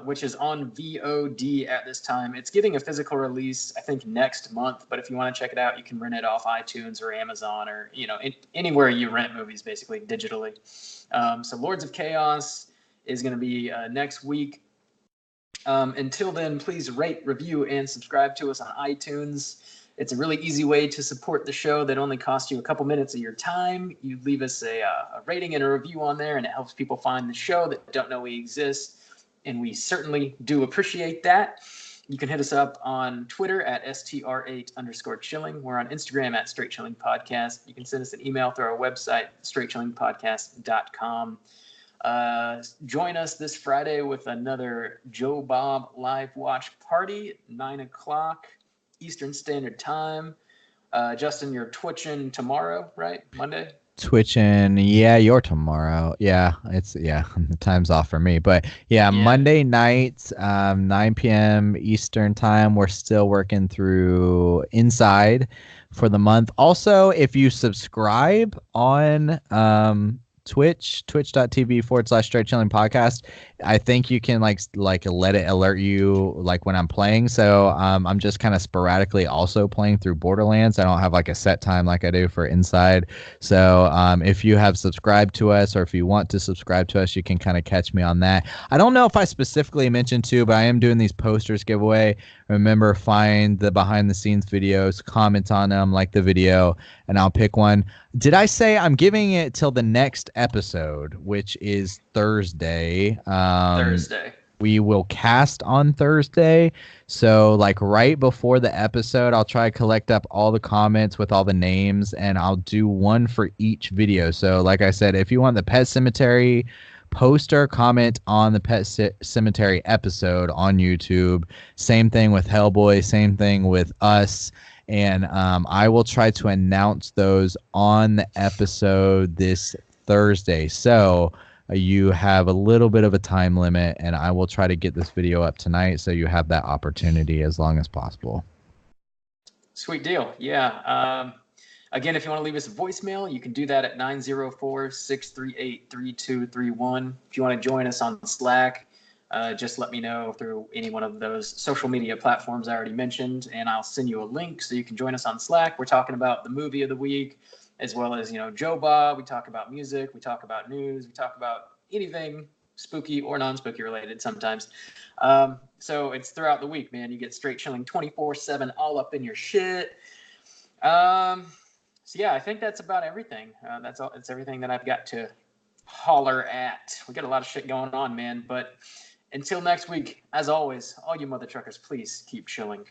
A: which is on VOD at this time. It's getting a physical release, I think, next month. But if you want to check it out, you can rent it off iTunes or Amazon or, you know, anywhere you rent movies, basically, digitally. So Lords of Chaos is going to be next week. Until then, please rate, review, and subscribe to us on iTunes. It's a really easy way to support the show that only costs you a couple minutes of your time. You leave us a rating and a review on there, and it helps people find the show that don't know we exist. And we certainly do appreciate that. You can hit us up on Twitter at STR8_chilling. We're on Instagram at Straight Chilling Podcast. You can send us an email through our website, straightchillingpodcast.com. Join us this Friday with another Joe Bob live watch party, 9 o'clock Eastern Standard Time. Justin, you're twitching tomorrow, right? Monday?
B: Twitching, you're tomorrow. The time's off for me, but Monday nights, 9 p.m. Eastern time. We're still working through Inside for the month. Also, if you subscribe on twitch.tv/Straight Chilling Podcast, I think you can like let it alert you like when I'm playing. So I'm just kind of sporadically also playing through Borderlands. I don't have like a set time like I do for Inside. So if you have subscribed to us, or if you want to subscribe to us, you can kind of catch me on that. I don't know if I specifically mentioned too, but I am doing these posters giveaway. Remember, find the behind the scenes videos, comment on them, like the video, and I'll pick one. Did I say I'm giving it till the next episode, which is Thursday?
A: Thursday.
B: We will cast on Thursday. So like right before the episode, I'll try to collect up all the comments with all the names, and I'll do one for each video. So like I said, if you want the Pet Cemetery poster comment on the Cemetery episode on YouTube. Same thing with Hellboy. Same thing with us. And I will try to announce those on the episode this Thursday. So you have a little bit of a time limit, and I will try to get this video up tonight so you have that opportunity as long as possible.
A: Sweet deal. Yeah. Again, if you want to leave us a voicemail, you can do that at 904-638-3231. If you want to join us on Slack, just let me know through any one of those social media platforms I already mentioned, and I'll send you a link so you can join us on Slack. We're talking about the movie of the week, as well as, Joe Bob. We talk about music. We talk about news. We talk about anything spooky or non-spooky related sometimes. So it's throughout the week, man. You get straight chilling 24/7 all up in your shit. So yeah, I think that's about everything. That's all. It's everything that I've got to holler at. We got a lot of shit going on, man. But until next week, as always, all you mother truckers, please keep chilling.